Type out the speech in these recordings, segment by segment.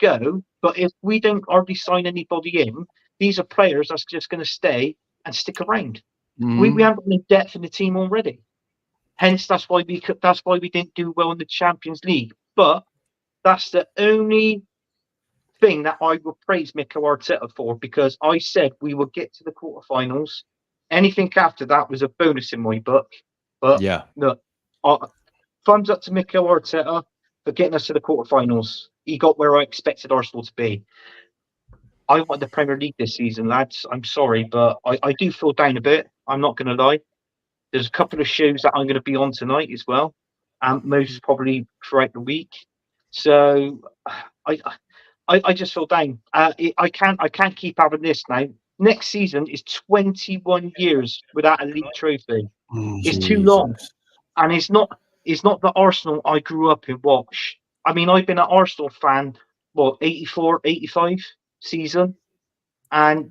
go. But if we don't hardly sign anybody in, these are players that's just going to stay and stick around. We haven't got any depth in the team already. Hence, that's why we didn't do well in the Champions League. But that's the only thing that I will praise Mikel Arteta for, because I said we will get to the quarterfinals. Anything after that was a bonus in my book. But look, thumbs up to Mikel Arteta for getting us to the quarterfinals. He got where I expected Arsenal to be. I want the Premier League this season, lads. I'm sorry, but I do feel down a bit. I'm not going to lie. There's a couple of shows that I'm going to be on tonight as well, and most probably throughout the week. So I just feel down. I can't keep having this now. Next season is 21 years without a league trophy. It's too long, and it's not the Arsenal I grew up in. Watch. I mean, I've been an Arsenal fan, 84, 85 season, and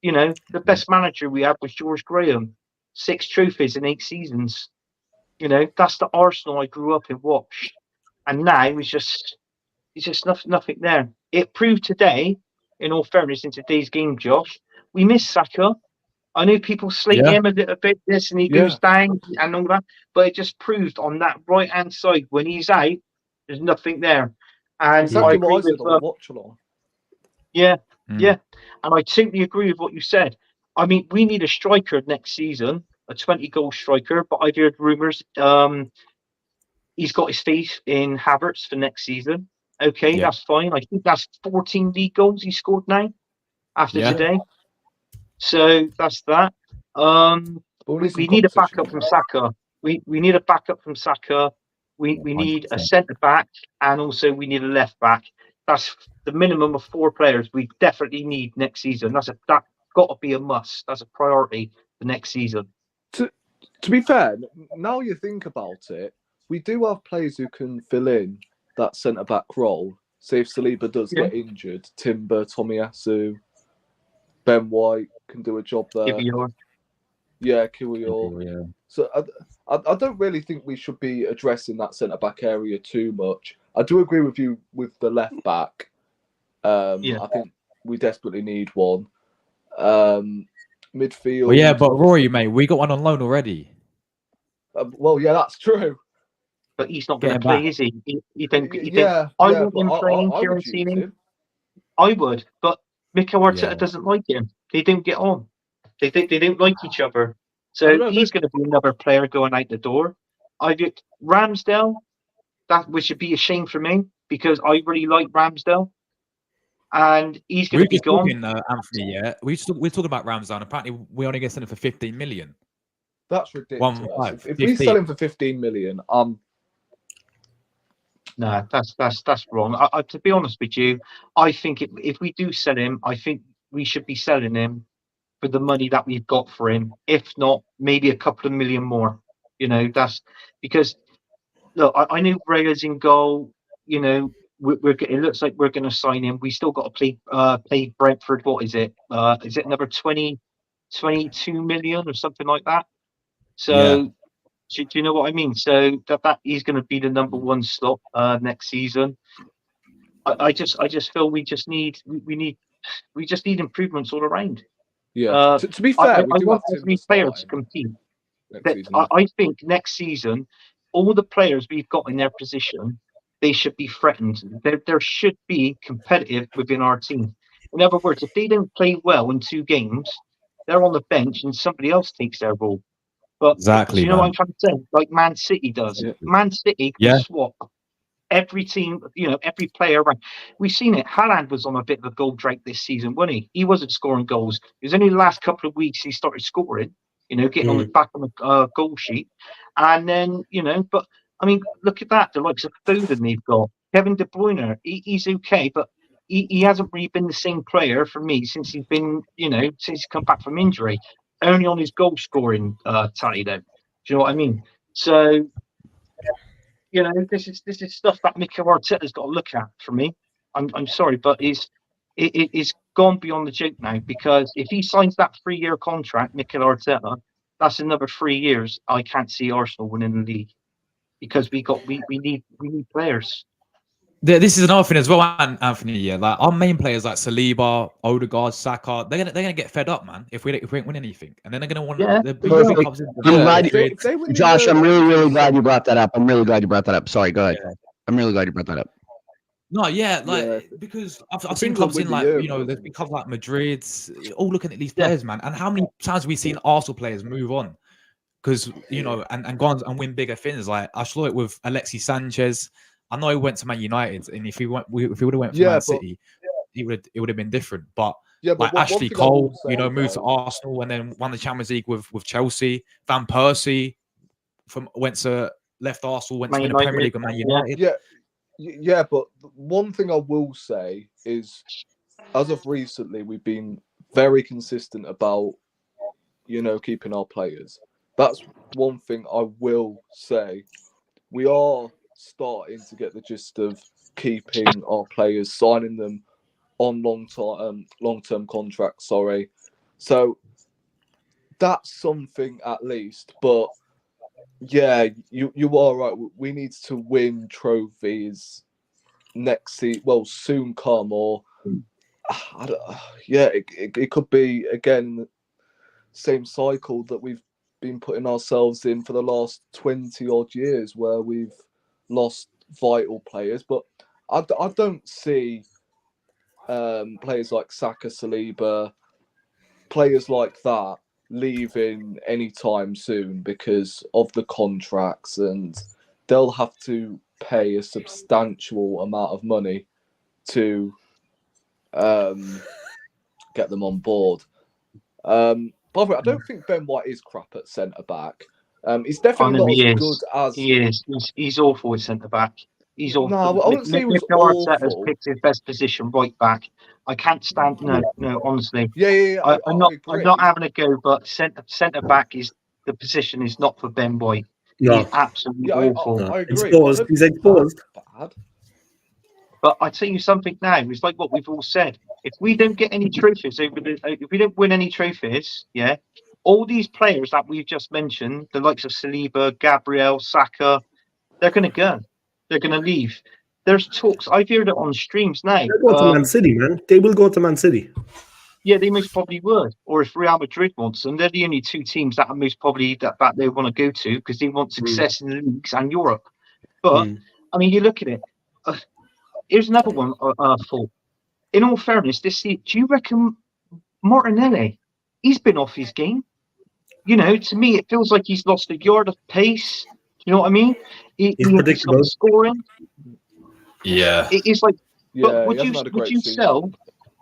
the best manager we had was George Graham. 6 trophies in 8 seasons. That's the Arsenal I grew up in. Watch, and now it's just nothing there. It proved today, in all fairness, in today's game, Josh, we missed Saka. I know people slate him a little bit, this, and he goes down and all that, but it just proved on that right-hand side, when he's out, there's nothing there. And exactly I agree what I said on the watch along. Yeah. And I totally agree with what you said. I mean, we need a striker next season, a 20-goal striker, but I've heard rumours he's got his faith in Havertz for next season. Okay, that's fine. I think that's 14 league goals he scored now after today. So that's that. We need a backup from Saka. We need a backup from Saka. We need a centre back, and also we need a left back. That's the minimum of 4 players we definitely need next season. That's got to be a must. That's a priority for next season. To be fair, now you think about it, we do have players who can fill in that centre back role. Say if Saliba does get injured, Timber, Tomiyasu, Ben White can do a job there. Kiwior. Kiwior. So I don't really think we should be addressing that centre back area too much. I do agree with you with the left back. I think we desperately need one. Midfield. Well, but Rory, mate, we got one on loan already. That's true. But he's not going to play, is he? I want him playing Kieran Tierney. I would, but Mikel Arteta doesn't like him. They don't get on. They don't like each other. So he's going to be another player going out the door. I get Ramsdale. That which should be a shame for me, because I really like Ramsdale, and he's going to be gone. Anthony, we're talking about Ramsdale. Apparently, we only get selling for 15 million. That's ridiculous. If we sell him for 15 million, no, that's wrong. To be honest with you, I think if we do sell him, I think we should be selling him for the money that we've got for him. If not, maybe a couple of million more. That's because look, I knew Raya's in goal. It looks like we're going to sign him. We still got to play Brentford. What is it? Is it another 22 million or something like that? So. Do you know what I mean? So that he's going to be the number 1 slot next season. I just feel we just need improvements all around. Yeah. To be fair, I want every player to compete. I think next season, all the players we've got in their position, they should be threatened. There should be competitive within our team. In other words, if they don't play well in 2 games, they're on the bench and somebody else takes their role. But exactly, you know what I'm trying to say? Like Man City does. Yeah. Man City can swap every team, every player around. We've seen it. Haaland was on a bit of a goal drought this season, wasn't he? He wasn't scoring goals. It was only the last couple of weeks he started scoring, getting on the back on the goal sheet. And then, but I mean, look at that. The likes of Foden they've got. Kevin De Bruyne, he's okay, but he hasn't really been the same player for me since he's been, since he's come back from injury. Only on his goal scoring tally, though. Do you know what I mean? So, this is stuff that Mikel Arteta's got to look at for me. I'm sorry, but it's gone beyond the joke now, because if he signs that 3-year contract, Mikel Arteta, that's another 3 years. I can't see Arsenal winning the league, because we need players. This is another thing as well, Anthony. Yeah, like our main players like Saliba, Odegaard, Saka, they're gonna get fed up, man. If we ain't win anything, and then they're gonna want Yeah. the Perfect. big clubs. I'm glad if they win the Josh, I'm Euros, really glad you brought that up. I'm really glad you brought that up. Sorry, go ahead. Yeah. I'm really glad you brought that up. No, yeah, like Yeah. because I've If seen England clubs win in the like Euros, there's been clubs like Madrid, all looking at these Yeah. players, man. And how many times have we seen Arsenal players move on? Because and go on and win bigger things. Like I saw it with Alexis Sanchez. I know he went to Man United, and if he would have went for Man City, it would have been different. But like one Ashley thing I will Cole, say, moved to Arsenal and then won the Champions League with Chelsea. Van Persie left Arsenal, went Man to win the Premier League with Man United. Yeah, but one thing I will say is, as of recently, we've been very consistent about, keeping our players. That's one thing I will say. We are starting to get the gist of keeping our players, signing them on long-term contracts. Sorry, so that's something at least. But yeah, you are right. We need to win trophies next season. Well, soon come, or it could be again the same cycle that we've been putting ourselves in for the last 20 odd years, where we've lost vital players. But I don't see players like Saka, Saliba, players like that leaving anytime soon because of the contracts, and they'll have to pay a substantial amount of money to get them on board. By the way, I don't think Ben White is crap at centre back. He's definitely not as good as he is. He's awful at centre back. He's awful. No, I wouldn't say he was Arteta's awful. picked his best position, right back. I can't stand. No, honestly. Yeah. I'm not having a go, but centre back is the position is not for Ben White. No. He's absolutely awful. I agree. He's exposed. Bad. But I tell you something now. It's like what we've all said. If we don't get any trophies, if we don't win any trophies, yeah, all these players that we've just mentioned, the likes of Saliba, Gabriel, Saka, they're going to go. They're going to leave. There's talks. I've heard it on streams now. They go to Man City, man. They will go to Man City. Yeah, they most probably would. Or if Real Madrid wants them, they're the only two teams that are most probably that they want to go to because they want success in the leagues and Europe. But I mean, you look at it. Here's another one. Thought. In all fairness, do you reckon Martinelli? He's been off his game. To me, it feels like he's lost a yard of pace. You know what I mean? He's not scoring. Yeah. It's like, Yeah, but would you sell?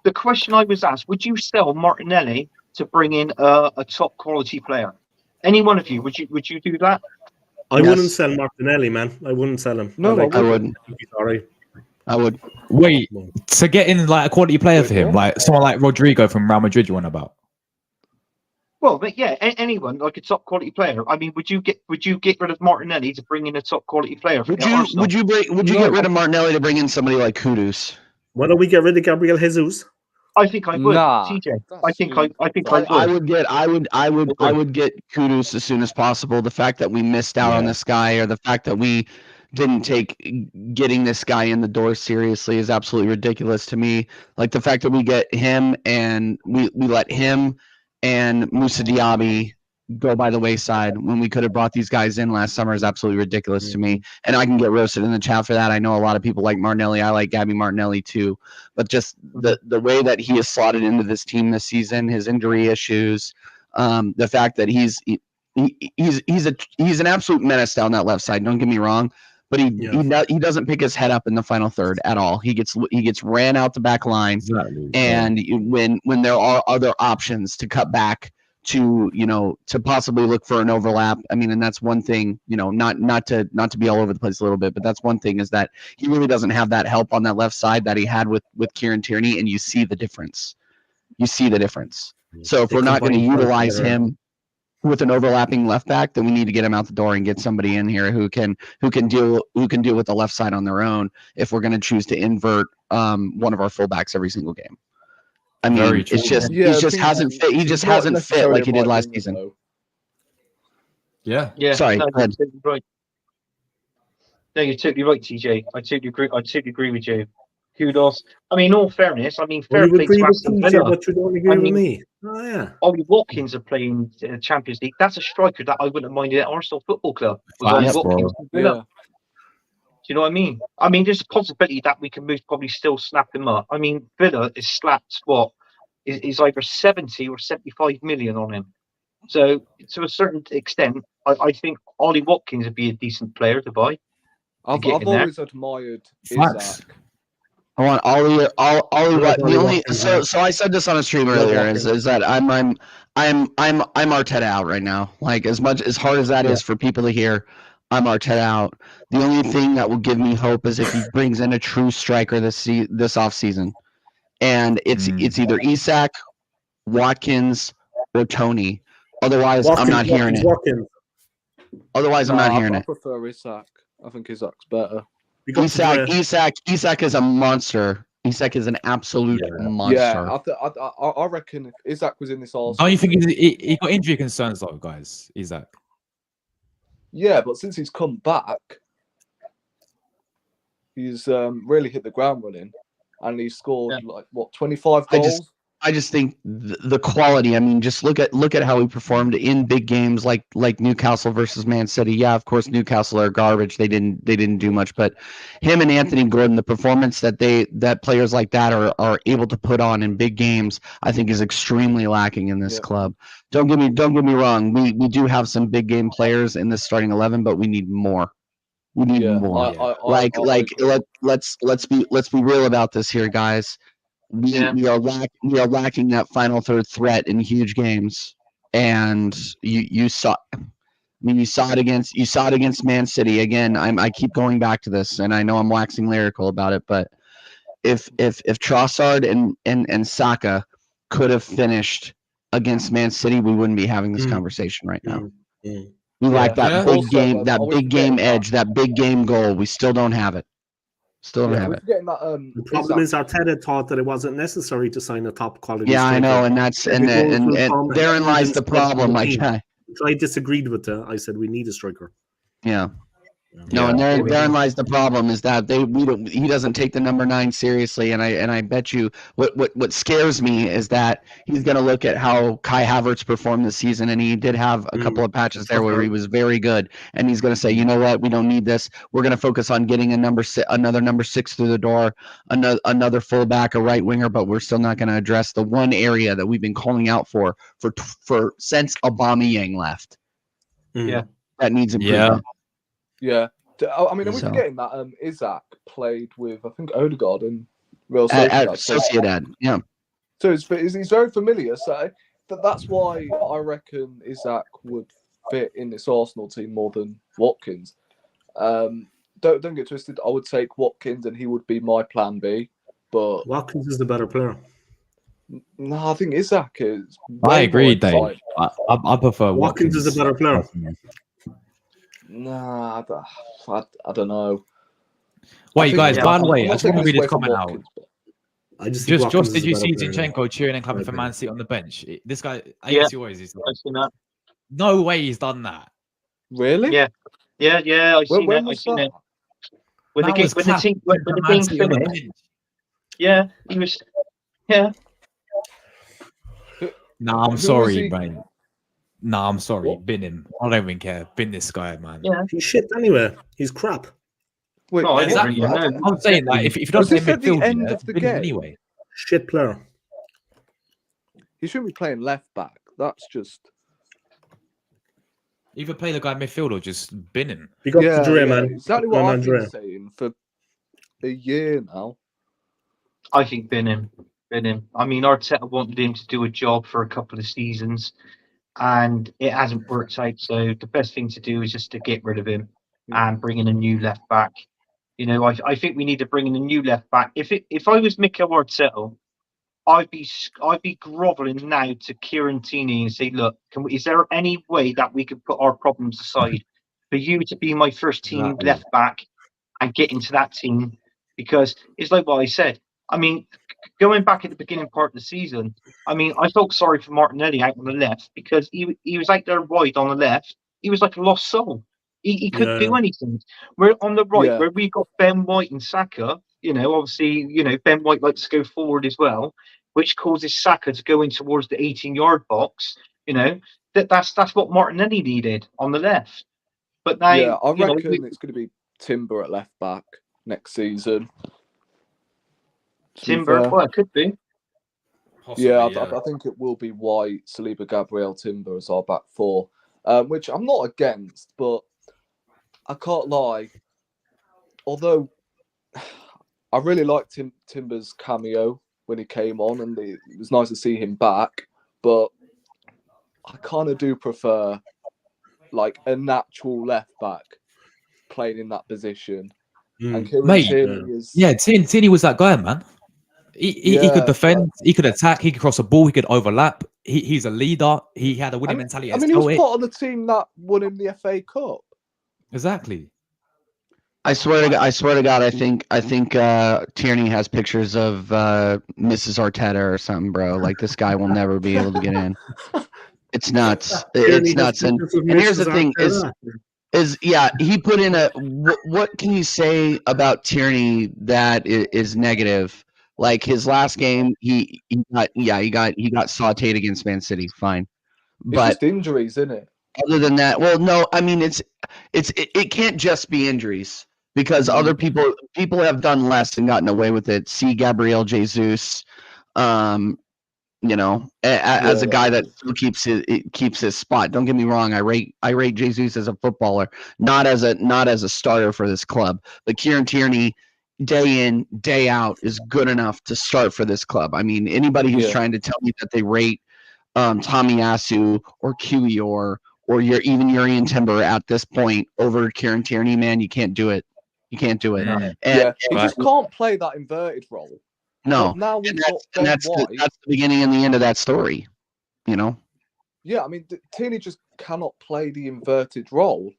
The question I was asked: would you sell Martinelli to bring in a top quality player? Any one of you? Would you do that? I wouldn't sell Martinelli, man. I wouldn't sell him. No, I wouldn't. Sorry. I would. Wait, to get in like a quality player for him, like someone like Rodrigo from Real Madrid, you want about? Well, but yeah, anyone like a top quality player. I mean, would you get rid of Martinelli to bring in a top quality player? Would you get rid of Martinelli to bring in somebody like Kudus? Why don't we get rid of Gabriel Jesus? I think I would, TJ. I think I would. I would get Kudus as soon as possible. The fact that we missed out on this guy, or the fact that we didn't take getting this guy in the door seriously, is absolutely ridiculous to me. Like the fact that we get him and we let him and Moussa Diaby go by the wayside when we could have brought these guys in last summer is absolutely ridiculous to me. And I can get roasted in the chat for that. I know a lot of people like Martinelli. I like Gabby Martinelli too. But just the way that he is slotted into this team this season, his injury issues, the fact that he's an absolute menace down that left side. Don't get me wrong. But he doesn't pick his head up in the final third at all. He gets ran out the back line, and when there are other options to cut back to possibly look for an overlap. I mean, and that's one thing. Not to be all over the place a little bit, but that's one thing is that he really doesn't have that help on that left side that he had with Kieran Tierney, and you see the difference. So if we're not going to utilize him with an overlapping left back, then we need to get him out the door and get somebody in here who can deal with the left side on their own if we're going to choose to invert one of our fullbacks every single game. I mean, it's just he just hasn't fit. He just hasn't fit like he did last season. Yeah. Sorry. No, go ahead. right. No, you're totally right, TJ. I totally agree. I totally agree with you. Kudos. I mean, in all fairness, I mean, Well, fair you play agree to with Aston TJ, Villa. but you don't agree I with mean, me. Oh, yeah. Ollie Watkins are playing Champions League. That's a striker that I wouldn't have minded at Arsenal Football Club. Was Ollie Facts, bro. Watkins from Villa. Yeah. Do you know what I mean? I mean, there's a possibility that we can most probably still snap him up. I mean, Villa is slapped what is either 70 or 75 million on him. So to a certain extent, I think Ollie Watkins would be a decent player to buy. I've get in there. always admired Facts. Isaac. I want Ollie. love The Ollie only Watkins, so I said this on a stream Love earlier Watkins. is that I'm Arteta out right now. Like as hard as that is for people to hear, I'm Arteta out. The only thing that will give me hope is if he brings in a true striker this off season, and it's either Isak, Watkins, or Tony. Otherwise, I'm not hearing it. Watkins. Otherwise, I'm not hearing I it. prefer Isaac. I think Isaac's better. Isak is a monster. Isak is an absolute monster. Yeah, I reckon if Isaac was in this Arsenal. Don't you think he got injury concerns though, guys? Isaac. Yeah, but since he's come back, he's really hit the ground running, and he's scored 25 goals. I just think the quality. I mean, just look at how he performed in big games like Newcastle versus Man City. Yeah, of course Newcastle are garbage. They didn't do much, but him and Anthony Gordon, the performance that players like that are able to put on in big games, I think is extremely lacking in this club. Don't get me wrong. We do have some big game players in this starting 11, but we need more. We need more. Let's be real about this here, guys. We are lacking that final third threat in huge games, and you saw. I mean, you saw it against Man City again. I keep going back to this, and I know I'm waxing lyrical about it, but if Trossard and Saka could have finished against Man City, we wouldn't be having this conversation right now. We lack that big game, big game edge, that big game goal. We still don't have it. Still don't have it. The problem is Arteta thought that it wasn't necessary to sign a top quality striker. I know, and that's and therein lies the problem, my guy. So I disagreed with that. I said we need a striker. Yeah. No, and therein lies the problem is that he doesn't take the number 9 seriously, and I bet you what scares me is that he's going to look at how Kai Havertz performed this season, and he did have a couple of patches there where he was very good, and he's going to say, you know what, we don't need this. We're going to focus on getting another number 6 through the door, another fullback, a right winger, but we're still not going to address the one area that we've been calling out for since Aubameyang left. Yeah, that needs improvement. Yeah, I mean, are we forgetting that Isaac played with, I think, Odegaard and Real Sociedad? At Sociedad, yeah. So he's very familiar. So that's why I reckon Isaac would fit in this Arsenal team more than Watkins. Don't get twisted. I would take Watkins, and he would be my plan B. But Watkins is the better player. No, I think Isaac is. I agree, Dave. I prefer Watkins is the better player. Nah, I don't know. Wait, guys, by the way, I just want to read this comment out. Josh, did you see Zinchenko cheering and clapping for Man City on the bench? This guy, always is. I've seen that. No way he's done that. Really? Yeah. I've seen it. When the game finished. Yeah, he was. Yeah. Nah, I'm sorry, man. Nah, I'm sorry. What? Bin him. I don't even care. Bin this guy, man. Yeah, he's shit anyway. He's crap. Wait, no, exactly. I'm saying that if you don't play midfield, bin him anyway. Shit player. He shouldn't be playing left back. That's just either play the guy midfield or just bin him. You got the Dre, man. Exactly what I've been saying for a year now. I think bin him. I mean, Arteta wanted him to do a job for a couple of seasons, and it hasn't worked out. So the best thing to do is just to get rid of him and bring in a new left back. You know, I think we need to bring in a new left back. If I was Mikel Arteta, I'd be grovelling now to Kieran Tierney and say, look, is there any way that we could put our problems aside for you to be my first team left back and get into that team? Because it's like what I said. I mean, going back at the beginning part of the season, I mean, I felt sorry for Martinelli out on the left because he was out there wide on the left. He was like a lost soul. He couldn't do anything. We're on the right, Yeah. where we got Ben White and Saka. Obviously, Ben White likes to go forward as well, which causes Saka to go in towards the 18-yard box. That's what Martinelli needed on the left. But now, Yeah, I reckon it's going to be Timber at left back next season. Timber, well, it could be. Possibly, Yeah, I think it will be White, Saliba, Gabriel, Timber as our back four, which I'm not against, but I can't lie. Although I really liked Timber's cameo when he came on, and it was nice to see him back, but I kind of do prefer like a natural left back playing in that position. And Tierney is... Yeah, Tierney was that guy, man. He could defend, he could attack, he could cross a ball, he could overlap. He's a leader. He had a winning mentality. I mean, he was part of the team that won him the FA Cup. Exactly. I swear to God, I think Tierney has pictures of Mrs. Arteta or something, bro. Like, this guy will never be able to get in. It's nuts. It's nuts. And here's the thing: he put in a. What can you say about Tierney that is negative? Like, his last game, he got sautéed against Man City. Fine, but it's just injuries, isn't it? Other than that, well, no. I mean, it can't just be injuries, because other people have done less and gotten away with it. See Gabriel Jesus, as a guy that still keeps his spot. Don't get me wrong. I rate Jesus as a footballer, not as a starter for this club. But Kieran Tierney, day in, day out, is good enough to start for this club. I mean, anybody who's trying to tell me that they rate Tomiyasu or Kiwior or even Urian Timber at this point over Kieran Tierney, man, you can't do it. You can't do it. He just can't play that inverted role. No, now that's the beginning and the end of that story, Yeah, I mean, Tierney just cannot play the inverted role.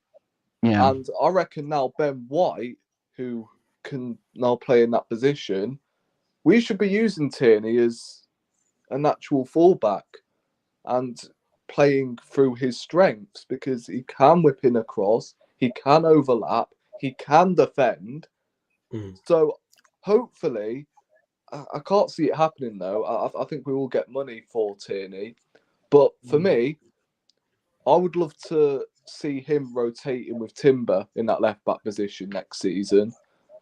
Yeah, and I reckon now Ben White, who can now play in that position, we should be using Tierney as a natural fullback and playing through his strengths, because he can whip in across, he can overlap, he can defend. So hopefully, I can't see it happening though. I think we will get money for Tierney, but for me, I would love to see him rotating with Timber in that left back position next season.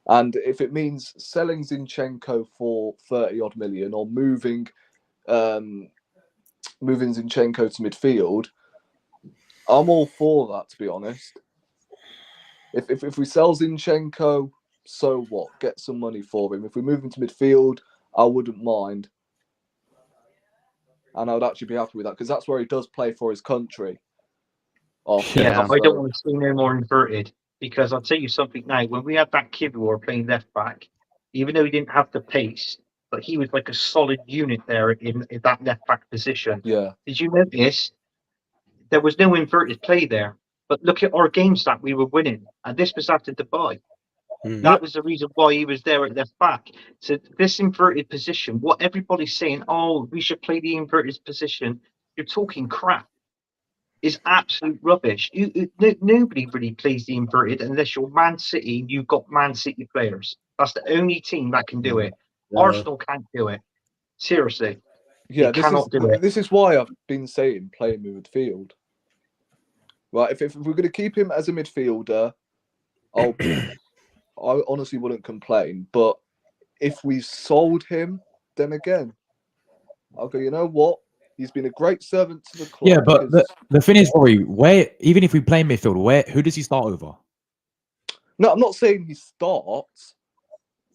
And if it means selling Zinchenko for 30 odd million, or moving Zinchenko to midfield, I'm all for that, to be honest. If we sell Zinchenko, so what? Get some money for him. If we move him to midfield, I wouldn't mind. And I would actually be happy with that, because that's where he does play for his country. Yeah, I don't want to see no more inverted, because I'll tell you something now. When we had that Kiwior playing left back, even though he didn't have the pace, but he was like a solid unit there in that left back position. Yeah. Did you notice there was no inverted play there? But look at our games that we were winning, and this was after Dubai. That was the reason why he was there at left back. So this inverted position, what everybody's saying, oh, we should play the inverted position, you're talking crap. Is absolute rubbish. Nobody really plays the inverted unless you're Man City and you've got Man City players. That's the only team that can do it. Arsenal can't do it. Seriously. Yeah, do it. This is why I've been saying play him in midfield. Right, if we're going to keep him as a midfielder, I honestly wouldn't complain. But if we sold him, then again, I'll go, you know what? He's been a great servant to the club. Yeah, but the thing is, Rory, even if we play midfield, who does he start over? No, I'm not saying he starts,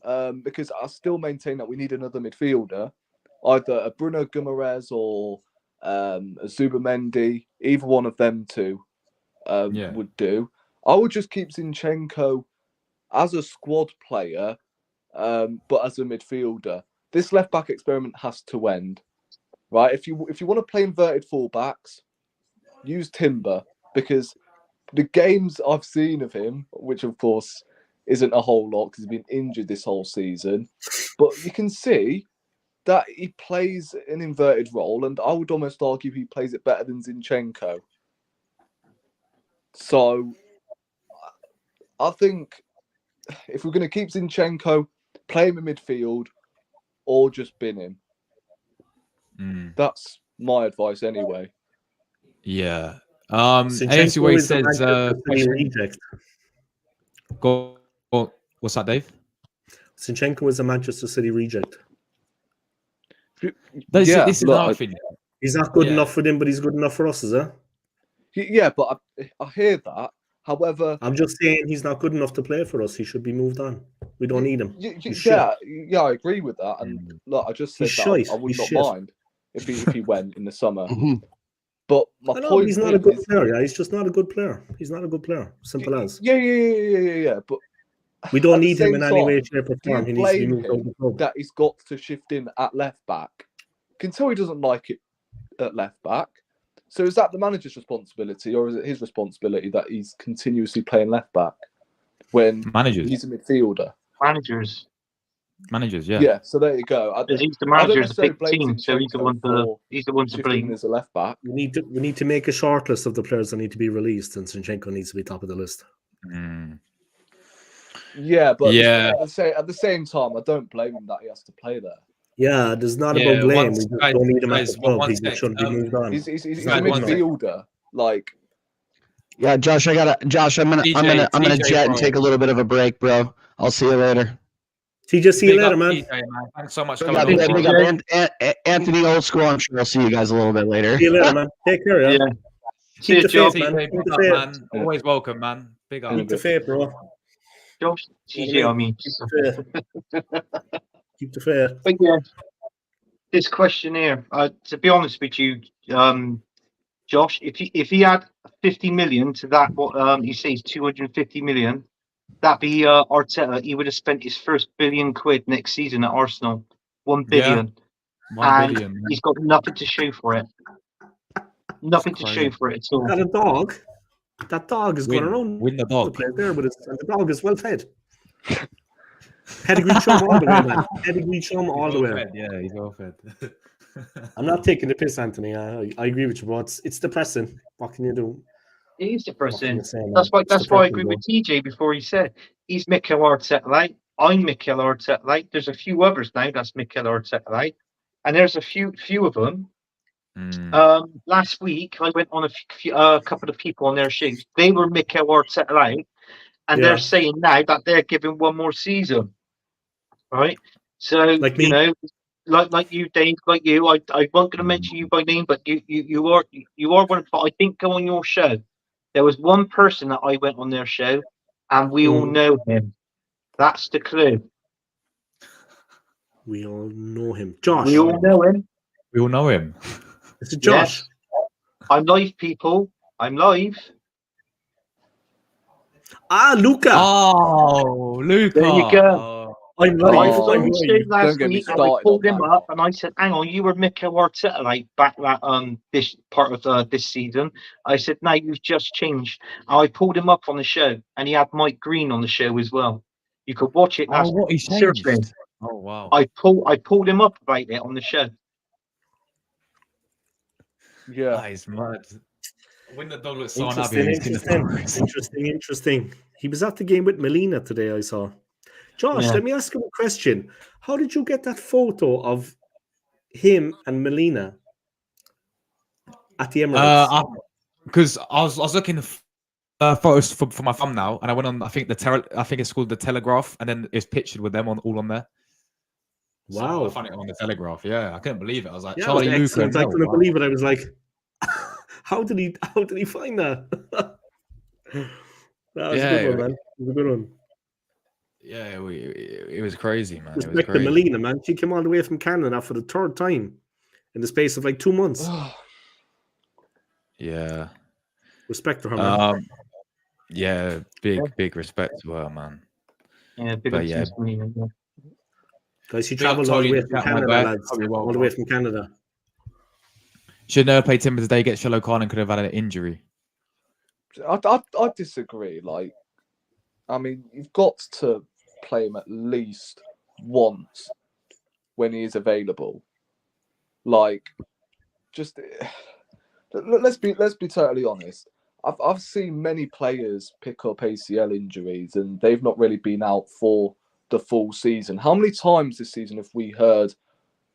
because I still maintain that we need another midfielder, either a Bruno Guimaraes or a Zubamendi. Either one of them two would do. I would just keep Zinchenko as a squad player, but as a midfielder. This left back experiment has to end. Right, if you want to play inverted fullbacks, use Timber, because the games I've seen of him, which of course isn't a whole lot because he's been injured this whole season, but you can see that he plays an inverted role, and I would almost argue he plays it better than Zinchenko. So I think if we're going to keep Zinchenko, play him in midfield or just bin him. That's my advice anyway. Yeah. Zinchenko AFC is a says, Manchester City reject. What's that, Dave? Zinchenko is a Manchester City reject. This is another thing. He's not good enough for them, but he's good enough for us, is it? Yeah, but I hear that. However, I'm just saying he's not good enough to play for us. He should be moved on. We don't need him. Yeah, I agree with that. And look, I just said that I would not mind if he went in the summer. But my point he's not a good player. Yeah, he's just not a good player. He's not a good player. Simple as. Yeah. But we don't need him in any way, shape, or form. He needs to be moved out the club. That he's got to shift in at left back. You can tell he doesn't like it at left back. So is that the manager's responsibility, or is it his responsibility that he's continuously playing left back when he's a midfielder? Managers, yeah. Yeah, so there you go. He's the manager of the big team, so he's the one to blame. As a left back. We need to make a short list of the players that need to be released, and Zinchenko needs to be top of the list. Yeah, but at the same time, I don't blame him that he has to play there. Yeah, there's not about blame. We just don't need him at the club. He shouldn't be moved on. He's a midfielder. Like, yeah, Josh, I'm gonna jet and take a little bit of a break, bro. I'll see you later. TJ, see you later, man. DJ, man. Thanks so much for coming over. Anthony Old School. I'm sure I'll see you guys a little bit later. See you later, man. Take care, yeah. Keep the faith, man. Always welcome, man. Big up. Keep the faith, bro. Josh, TJ, I mean. Keep the faith. But yeah, this question here, to be honest with you, Josh, if he had 50 million to that, what he says 250 million, that'd be Arteta. He would have spent his first £1 billion next season at Arsenal. 1 billion. Yeah, 1 billion. He's got nothing to show for it. Nothing to show for it at all. Got a dog. That dog is going around. Win the dog. There, but the dog is well fed. Pedigree chum all the way, man. Pedigree chum all the way. Fed. Yeah, he's well fed. I'm not taking the piss, Anthony. I agree with you, but it's depressing. What can you do? It is depressing. That's why I agree with TJ before he said he's Mikel Arteta like. I'm Mikel Arteta like. There's a few others now that's Mikel Arteta like, and there's a few of them. Last week I went on a couple of people on their shows. They were Mikel Arteta like, and they're saying now that they're giving one more season. Right, so like me. Like you, Dave, like you. I wasn't going to mention you by name, but you are one. But I think go on your show. There was one person that I went on their show, and we all know him. That's the clue. We all know him, Josh. We all know him. We all know him. It's Josh. Yes. I'm live, people. I'm live. Luca. Oh, Luca. There you go. I'm I was on live. stage last week and I pulled him up and I said, hang on, you were Mikel Arteta like back that this part of this season. I said, no, you've just changed. And I pulled him up on the show and he had Mike Green on the show as well. You could watch it. What he changed. Oh wow. I pulled him up about it on the show. Yeah. That is mad. When the dog looks so Interesting. He was at the game with Melina today, I saw. Josh, let me ask you a question. How did you get that photo of him and Melina at the Emirates? Because I was looking photos for my thumbnail, and I went on. I think it's called the Telegraph, and then it's pictured with them all on there. Wow, so I found it on the Telegraph. Yeah, I couldn't believe it. I was like, Charlie Luca. I couldn't believe it. I was like, how did he find that? That was a good one, man. It was a good one. Yeah, it was crazy, man. Respect to Melina, man. She came all the way from Canada for the third time in the space of like 2 months. Yeah. Respect to her, man. Yeah, big respect to her, man. Yeah, big respect to Melina. Guys, she travelled all the way from Canada, lads. All the way from Canada. Should never play Timber today, get Shallow Khan and could have had an injury. I disagree. Like, I mean, you've got to play him at least once when he is available. Like, just let's be totally honest. I've seen many players pick up ACL injuries, and they've not really been out for the full season. How many times this season have we heard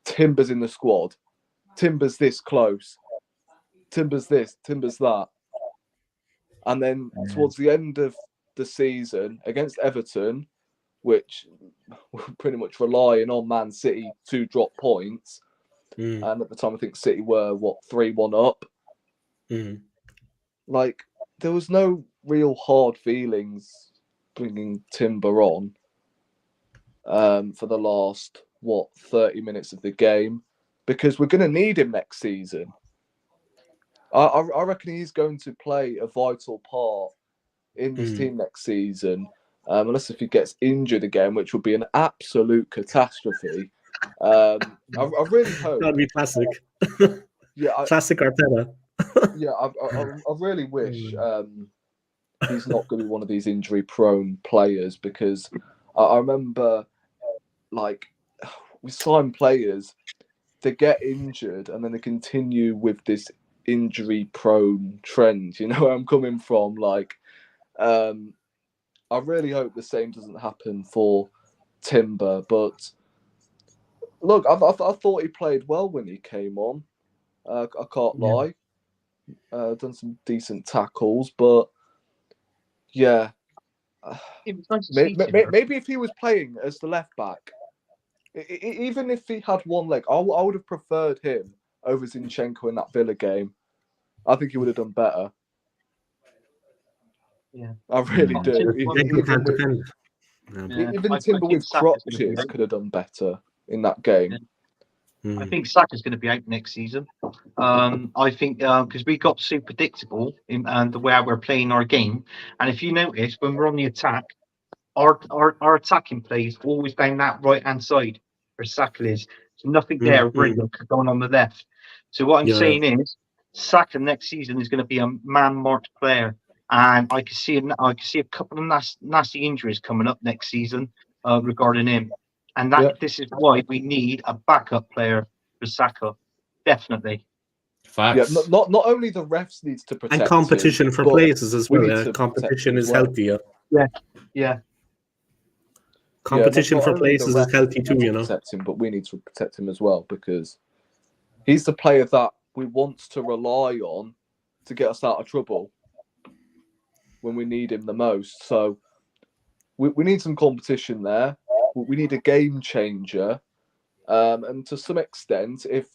Timber's in the squad? Timber's this close. Timber's this. Timber's that. And then towards the end of the season against Everton, which were pretty much relying on Man City to drop points, and at the time I think City were 3-1 up. Like, there was no real hard feelings bringing Timber on for the last 30 minutes of the game, because we're going to need him next season. I reckon he's going to play a vital part in this team next season, unless if he gets injured again, which would be an absolute catastrophe. I really hope that'd be classic. Classic Arteta. I really wish he's not going to be one of these injury-prone players, because I remember, like, we sign players, they get injured, and then they continue with this injury-prone trend. You know where I'm coming from? Like, I really hope the same doesn't happen for Timber. But look, I thought he played well when he came on. I can't lie. Done some decent tackles, but yeah. Maybe if he was playing as the left back, even if he had one leg, I would have preferred him over Zinchenko in that Villa game. I think he would have done better. Yeah, I really do. Even Timber with crutches could have done better in that game. I think Saka's going to be out next season. I think because we got so predictable in the way we're playing our game, and if you notice, when we're on the attack, our attacking plays always down that right hand side where Saka is. So nothing there really going on the left. So what I'm saying is, Saka next season is going to be a man-marked player, and I can see a couple of nasty injuries coming up next season regarding him, and this is why we need a backup player for Saka, definitely. Facts. Yeah, not only the refs needs to protect and competition him, for places as well. Competition is healthier. Yeah. Competition for places is healthy too, you know. Protect him, but we need to protect him as well, because he's the player that we want to rely on to get us out of trouble when we need him the most. So we need some competition there. We need a game changer. And to some extent, if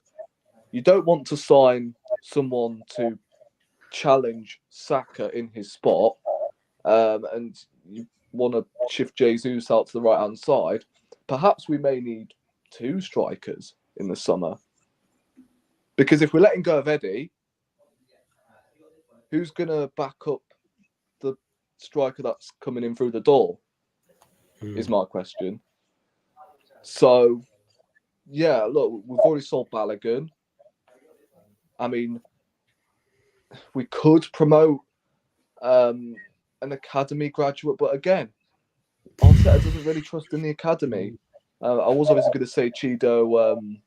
you don't want to sign someone to challenge Saka in his spot, and you want to shift Jesus out to the right-hand side, perhaps we may need 2 strikers in the summer. Because if we're letting go of Eddie, who's going to back up the striker that's coming in through the door, is my question. So, yeah, look, we've already sold Balogun. I mean, we could promote an academy graduate, but again, Arteta doesn't really trust in the academy. I was obviously going to say Chido.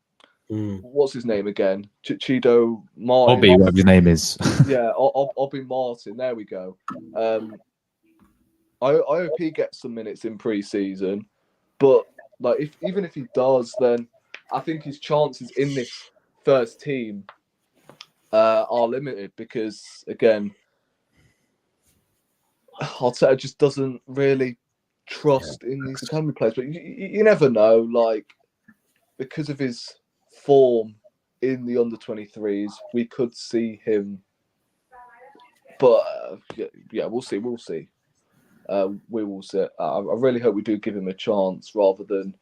What's his name again? Chido Martin. Bobby, whatever his name is. Yeah, Bobby Martin. There we go. I hope he gets some minutes in pre-season, but like even if he does, then I think his chances in this first team are limited, because again, Arteta just doesn't really trust in these academy players. But you never know, like, because of his form in the under-23s, we could see him. But yeah, we'll see. We will see. I really hope we do give him a chance rather than,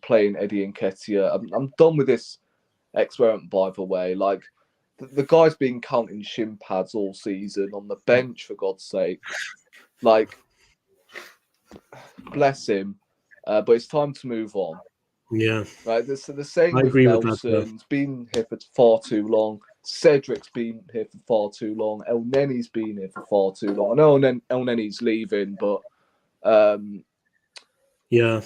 playing Eddie Nketiah. I'm done with this experiment, by the way. Like, the guy's been counting shin pads all season on the bench, for God's sake. Like, bless him. But it's time to move on. Yeah. Right. The same with Nelson's been here for far too long. Cedric's been here for far too long. El Neni's been here for far too long. I know El Neni's leaving, but yeah.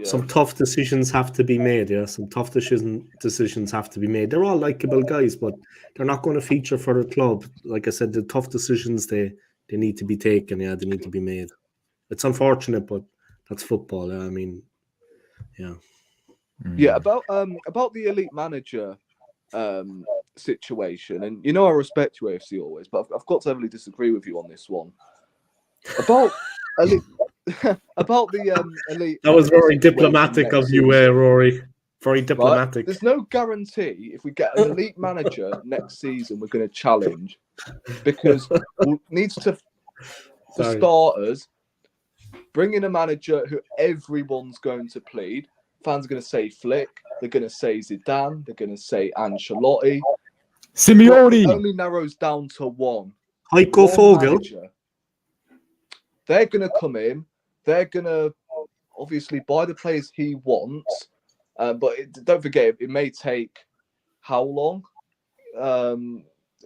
Some tough decisions have to be made. Yeah, some tough decisions have to be made. They're all likable guys, but they're not going to feature for the club. Like I said, the tough decisions they need to be taken. Yeah, they need to be made. It's unfortunate, but that's football. Yeah, I mean, yeah. Yeah, about the elite manager situation, and I respect you, AFC, always, but I've got to heavily disagree with you on this one. About elite, about the elite. That was very diplomatic of you, Rory. Very diplomatic. Right? There's no guarantee if we get an elite manager next season, we're going to challenge, because we'll need to, for starters, bring in a manager who everyone's going to plead. Fans are going to say Flick. They're going to say Zidane. They're going to say Ancelotti. Simeone. It only narrows down to one. Heiko Vogel. They're going to come in. They're going to obviously buy the players he wants. But don't forget, it may take how long? A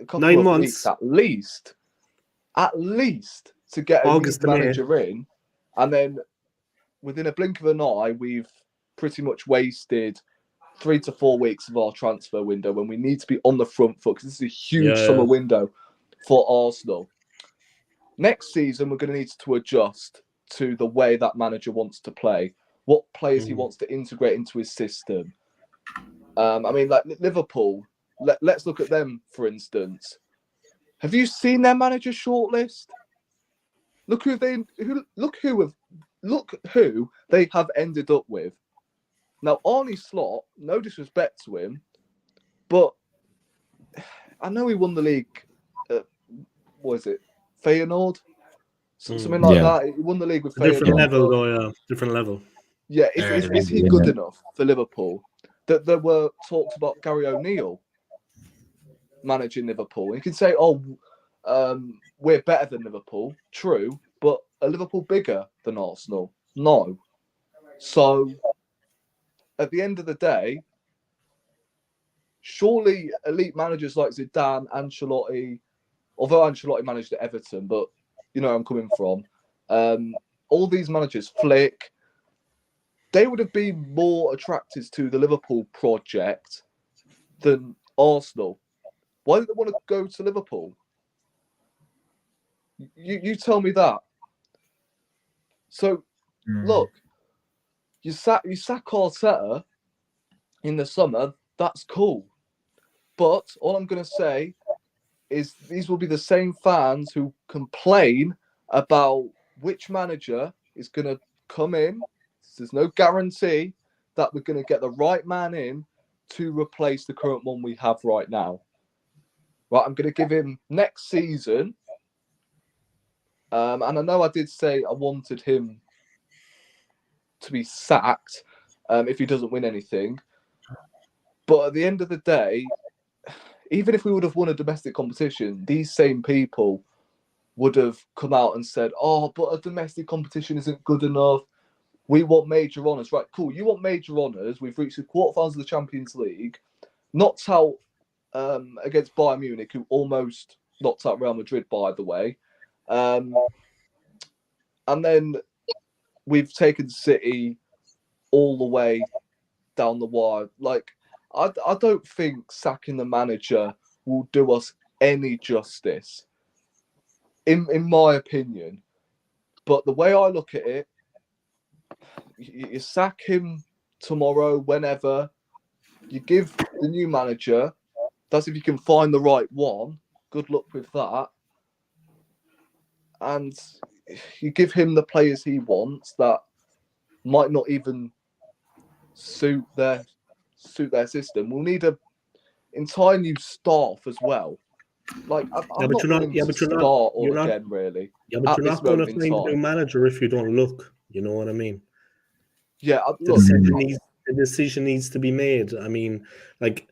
couple 9 of months. weeks at least. At least to get a August manager in. And then within a blink of an eye, we've pretty much wasted 3 to 4 weeks of our transfer window when we need to be on the front foot, because this is a huge summer window for Arsenal. Next season, we're going to need to adjust to the way that manager wants to play, what players he wants to integrate into his system. I mean, like Liverpool, let's look at them, for instance. Have you seen their manager shortlist? Look who they have ended up with. Now, Arne Slot, no disrespect to him, but I know he won the league. What is it? Feyenoord? Something like that. He won the league with Feyenoord. Different level, though, yeah. Different level. Yeah, is he good enough for Liverpool? That there were talks about Gary O'Neill managing Liverpool. And you can say, we're better than Liverpool. True, but are Liverpool bigger than Arsenal? No. So, at the end of the day, surely elite managers like Zidane, Ancelotti, although Ancelotti managed at Everton, but you know where I'm coming from, all these managers, Flick, they would have been more attracted to the Liverpool project than Arsenal. Why did they want to go to Liverpool? You tell me that. So, look, you sack Arteta in the summer, that's cool. But all I'm going to say is these will be the same fans who complain about which manager is going to come in. There's no guarantee that we're going to get the right man in to replace the current one we have right now. Right, I'm going to give him next season. And I know I did say I wanted him to be sacked if he doesn't win anything. But at the end of the day, even if we would have won a domestic competition, these same people would have come out and said, but a domestic competition isn't good enough. We want major honours. Right, cool. You want major honours. We've reached the quarterfinals of the Champions League. Knocked out against Bayern Munich, who almost knocked out Real Madrid, by the way. And then we've taken City all the way down the wire. Like, I don't think sacking the manager will do us any justice, in my opinion. But the way I look at it, you sack him tomorrow, whenever. You give the new manager, that's if you can find the right one. Good luck with that. And you give him the players he wants that might not even suit their system. We'll need an entire new staff as well. Like, I'm not willing to start all again, really. Yeah, but you're not going to find a new manager if you don't look. You know what I mean? Yeah, the decision needs to be made. I mean, like,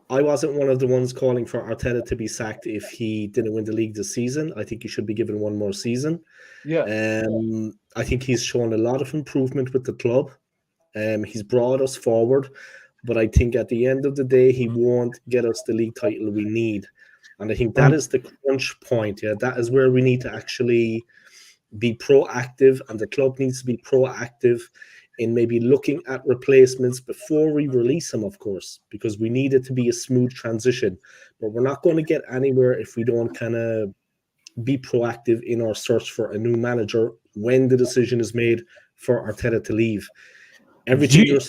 I wasn't one of the ones calling for Arteta to be sacked if he didn't win the league this season. I think he should be given one more season. Yeah. I think he's shown a lot of improvement with the club. He's brought us forward, but I think at the end of the day, he won't get us the league title we need. And I think that is the crunch point. Yeah, that is where we need to actually be proactive, and the club needs to be proactive in maybe looking at replacements before we release him, of course, because we need it to be a smooth transition. But we're not going to get anywhere if we don't kind of be proactive in our search for a new manager when the decision is made for Arteta to leave. Everything you're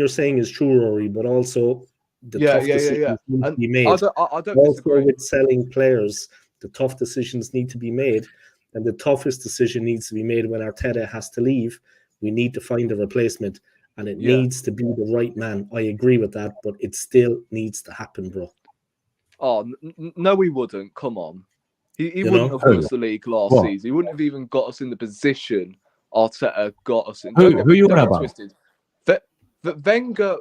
saying is true, Rory, but also the tough decisions need to be made. I don't also disagree. with selling players, the tough decisions need to be made, and the toughest decision needs to be made when Arteta has to leave. We need to find a replacement, and it needs to be the right man. I agree with that, but it still needs to happen, bro. Oh, no, he wouldn't. Come on. He wouldn't have won us the league last season. He wouldn't have even got us in the position Arteta got us in. Who you on about? Wenger.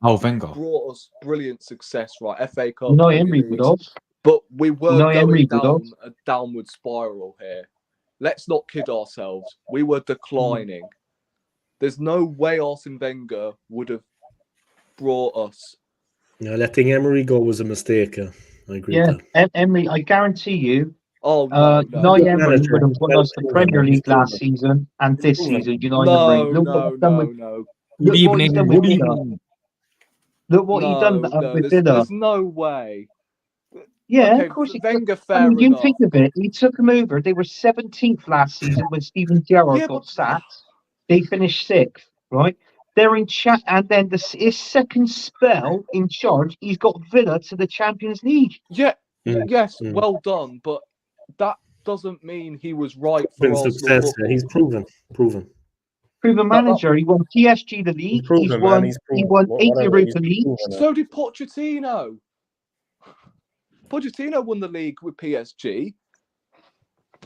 Wenger brought us brilliant success, right? FA Cup. No, Emery would have. But we were going down a downward spiral here. Let's not kid ourselves. We were declining. There's no way Arsene Wenger would have brought us. No, letting Emery go was a mistake. I agree with that. Emery, I guarantee you. No. Emery would have won us the Premier League last season and this season. Emery. No. Look what he done with Villa. There's no way. Yeah, okay, of course. Wenger, fair enough. You think of it. He took him over. They were 17th last season when Steven Gerrard got sacked. They finished 6th, right? They're in chat, and then his second spell in charge, he's got Villa to the Champions League. Yeah, yes, well done, but that doesn't mean he was right for success. He's proven. Proven manager. He won PSG the league. He won 8 Europa Leagues. So did Pochettino. Pochettino won the league with PSG.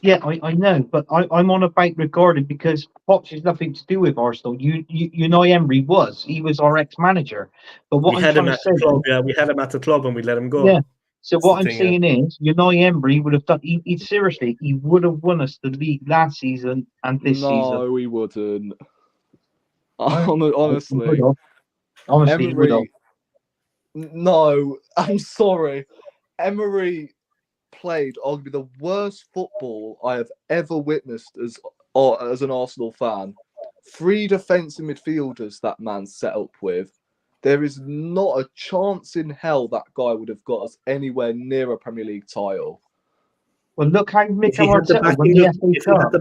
Yeah, I know, but I'm on about regarding because Poch has nothing to do with Arsenal. Emery was. He was our ex-manager. But what I'm trying to say, we had him at the club and we let him go. Yeah. So what I'm saying is, Emery would have done. He seriously, he would have won us the league last season and this season. No, he wouldn't. Honestly, Emery, he would have. No, I'm sorry. Emery played arguably the worst football I have ever witnessed as an Arsenal fan. 3 defensive midfielders that man set up with. There is not a chance in hell that guy would have got us anywhere near a Premier League title. Well, look how Mikel Arteta won the FA Cup.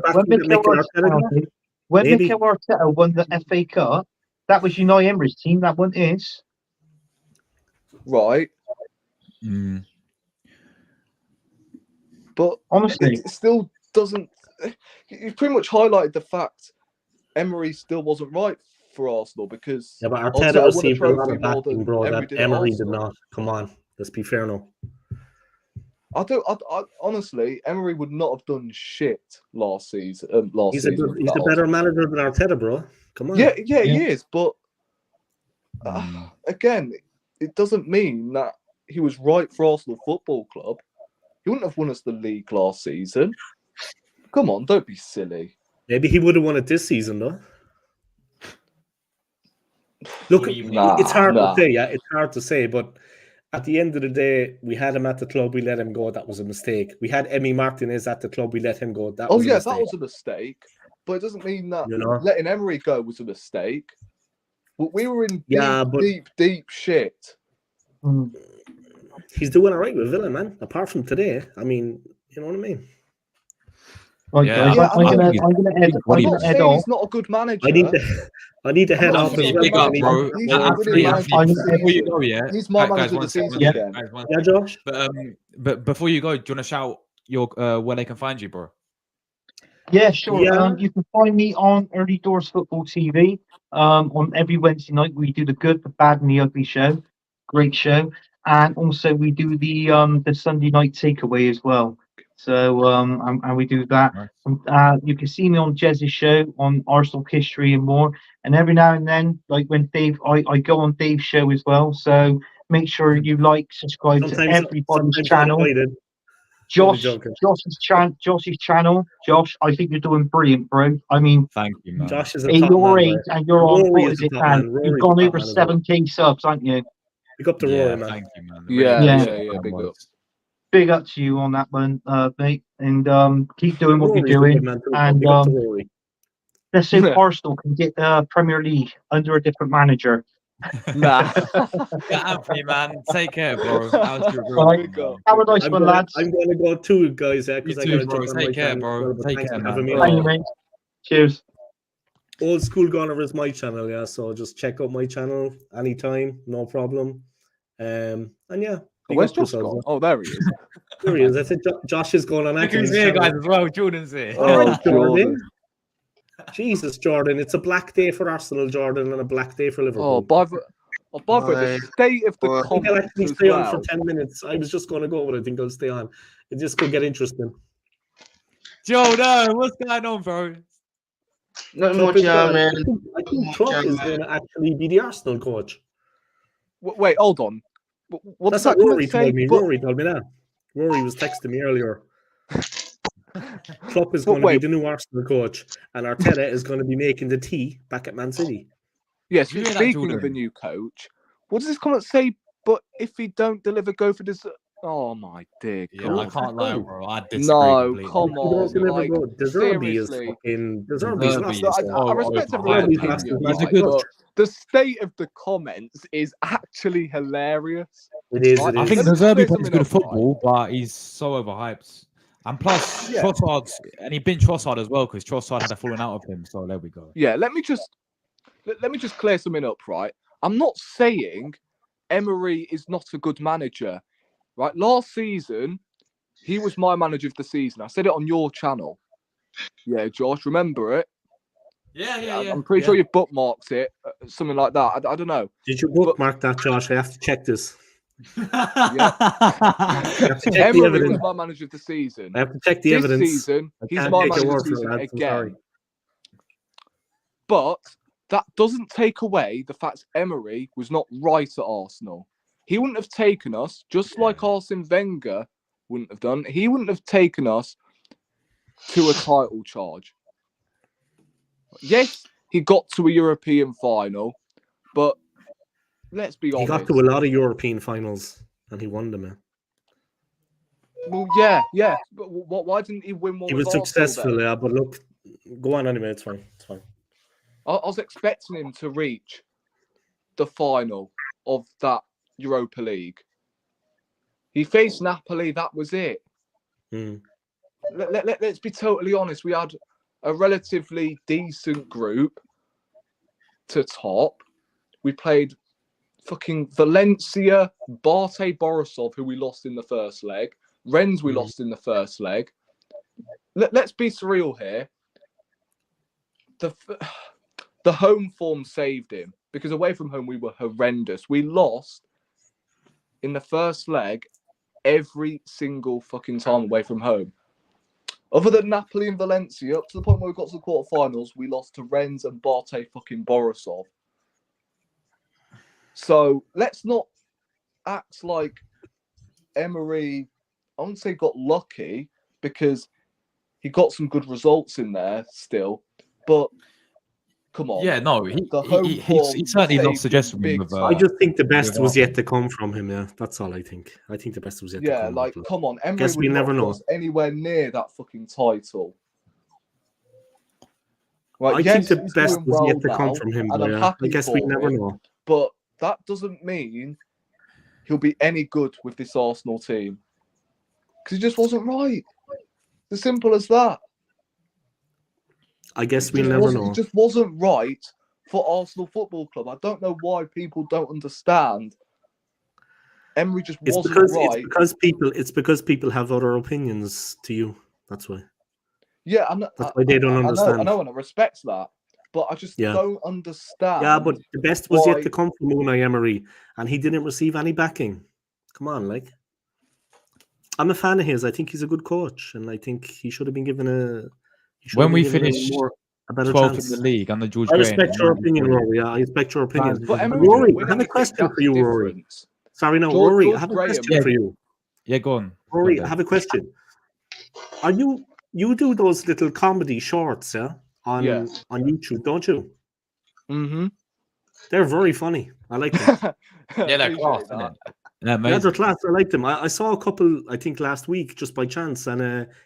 When Mikel Arteta won the FA Cup, that was Unai Emery's team. That wasn't his. Right. But honestly, it still doesn't. You pretty much highlighted the fact Emery still wasn't right for Arsenal because but Arteta received a lot of backing, bro. That Emery did not. Come on, let's be fair now. I honestly, Emery would not have done shit last season. He's a better manager than Arteta, bro. Come on. Yeah, he is. But again, it doesn't mean that he was right for Arsenal Football Club. He wouldn't have won us the league last season. Come on, don't be silly. Maybe he would have won it this season, though. Look, it's hard to say. Yeah, it's hard to say. But at the end of the day, we had him at the club. We let him go. That was a mistake. We had Emi Martinez at the club. We let him go. That was that was a mistake. But it doesn't mean that letting Emery go was a mistake. But we were in deep shit. He's doing all right with Villa, man. Apart from today, I mean, you know what I mean. Right, guys, I'm gonna head off. He's not a good manager. I need to head off as well. Big up, bro. Before you go, he's my manager of the season again. Yeah, Josh. But before you go, do you want to shout your where they can find you, bro? Yeah, sure. Yeah. You can find me on Early Doors Football TV. On every Wednesday night, we do the good, the bad, and the ugly show. Great show. And also we do the Sunday night takeaway as well. So and we do that. You can see me on Jez's show on Arsenal history and more. And every now and then, like when Dave, I go on Dave's show as well. So make sure you subscribe to everybody's channel. Josh's channel. Josh, I think you're doing brilliant, bro. I mean, thank you, man. Josh is at your age and you're on what is it, man? You've gone over 7K subs, haven't you? Big up to Rory, man. Thank you, man. Yeah. Big up. Big up to you on that one, mate. And keep doing what you're doing. And let's say Arsenal can get the Premier League under a different manager. Nah. Yeah, Anthony, man, take care, bro. That was your Right. real man. Have a nice one, lads. I'm going to go too, guys. You Because I too, got to bro. jump on my Take care, channel. bro. Well, but Take thanks care, for having man. me. Thank you, on. mate. Cheers. Old School Goner is my channel, yeah. So just check out my channel anytime, no problem. And yeah, big Where's up Josh yourselves, gone? man. Oh, there he is. There he is. I said Josh is going on Look who's Anthony's here, channel. guys, as well. Jordan's here. Oh, Jordan. Jordan. Jesus, Jordan. It's a black day for Arsenal, Jordan, and a black day for Liverpool. Oh, by the state of the I think I'll comments actually as stay on well. for 10 minutes. I was just going to go, but I think I'll stay on. It just could get interesting. Jordan, what's going on, bro? Not Klopp much, is gonna- man. I think Klopp is going to actually be the Arsenal coach. Wait, hold on. What That's does that what Rory comment say? told me. But- Rory told me that. Rory was texting me earlier. Klopp is going to be wait. the new Arsenal coach, and Arteta is going to be making the tea back at Man City. Yes, You hear that, speaking of Jordan? the new coach, what does this comment say? But if he don't deliver, go for this. Oh my dear Yeah, I God! can't lie, bro. I disagree No, completely. come He doesn't on, ever like, go. De Zerbi is seriously. fucking. De De Zerbi's Zerbi lost is his I stuff. respect overhyped, everyone's man. opinion, He's a right, good- but the state of the comments is actually hilarious. It is. Right, It I is. think Let me De just clear Zerbi plays something good up, football, but he's so overhyped. And plus, Yeah. Trossard's, and he been Trossard as well because Trossard had a falling out of him. So there we go. Yeah, let me just clear something up, right? I'm not saying Emery is not a good manager, right? Last season, he was my manager of the season. I said it on your channel. Yeah, Josh, remember it? Yeah. I'm pretty sure you bookmarked it, something like that. I don't know. Did you bookmark that, Josh? I have to check this. Yeah. I have to check the Emery was evidence. my manager of the season. I have to check the This evidence. season, he's Can't my take manager your of the word for season it, lads. I'm sorry. again. But that doesn't take away the fact Emery was not right at Arsenal. He wouldn't have taken us, just like Arsene Wenger wouldn't have done. He wouldn't have taken us to a title charge. Yes, he got to a European final, but let's be He honest. got to a lot of European finals and he won them. Man. Well, yeah. But why didn't he win one? He with was Arsenal successful, then? yeah. But look, go on anyway. It's fine. It's fine. I was expecting him to reach the final of that Europa League. He faced Napoli. That was it. Mm. Let's be totally honest. We had a relatively decent group to top. We played fucking Valencia, Barte Borisov, who we lost in the first leg. Rennes we lost in the first leg. Let's be surreal here. The home form saved him because away from home we were horrendous. We lost in the first leg every single fucking time away from home. Other than Napoli and Valencia, up to the point where we got to the quarterfinals, we lost to Rennes and Barte fucking Borisov. So let's not act like Emery, I wouldn't say got lucky because he got some good results in there still, but come on. Yeah, no, The he home certainly form not suggesting big with. time. I just think the best with was yet Arsenal. to come from him. Yeah, that's all I think. I think the best was yet to Yeah, come. like, come on. Emery Guess would we'll not never put know. us anywhere near that fucking title. I Right, think the he's best doing was well yet to come now, from him. and Though, I'm yeah. happy I guess for we never him, know. but that doesn't mean he'll be any good with this Arsenal team. Because he just wasn't right. It's as simple as that. I guess It we'll just never wasn't- know. It just wasn't right for Arsenal Football Club. I don't know why people don't understand. Emery just It's wasn't because right. it's because people have other opinions to you. That's why. Yeah, That's why they don't understand. I know, and I respect that. But I just Yeah. don't understand. Yeah, but the best was yet why- to come from Unai Emery, and he didn't receive any backing. Come on, like. I'm a fan of his. I think he's a good coach, and I think he should have been given a. When we finish a better 12th chance. in the league under George I Graham, respect your opinion, Rory. Yeah, I respect your opinion. Fans- But Emery Rory, didn't win I have a anything, question that's for you, the Rory. difference. Sorry, no, George Rory, I have a Graham- question for you. Yeah, go on. Rory, Go I on, have a question. Are you do those little comedy shorts, yeah, on Yeah. on YouTube, don't you? Mm-hmm. They're very funny. I like them. Yeah, they're class, isn't it? Yeah, Yeah, amazing. they're class. I like them. I saw a couple, I think, last week just by chance, and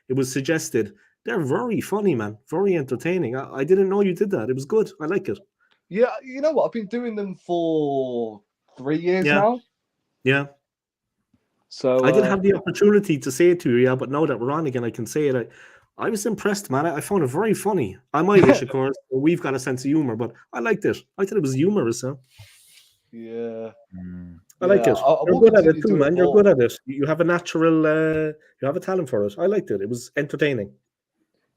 it was suggested They're very funny, man. Very entertaining. I didn't know you did that. It was good. I like it. Yeah, you know what? I've been doing them for 3 years Yeah. now. Yeah. So I didn't have the opportunity to say it to you, but now that we're on again, I can say it. I was impressed, man. I found it very funny. I'm Irish, of course. We've got a sense of humor, but I liked it. I thought it was humorous, huh? Yeah. I like it. I You're will good at continue it too, doing man. You're more. good at it. You have a natural, you have a talent for it. I liked it. It was entertaining.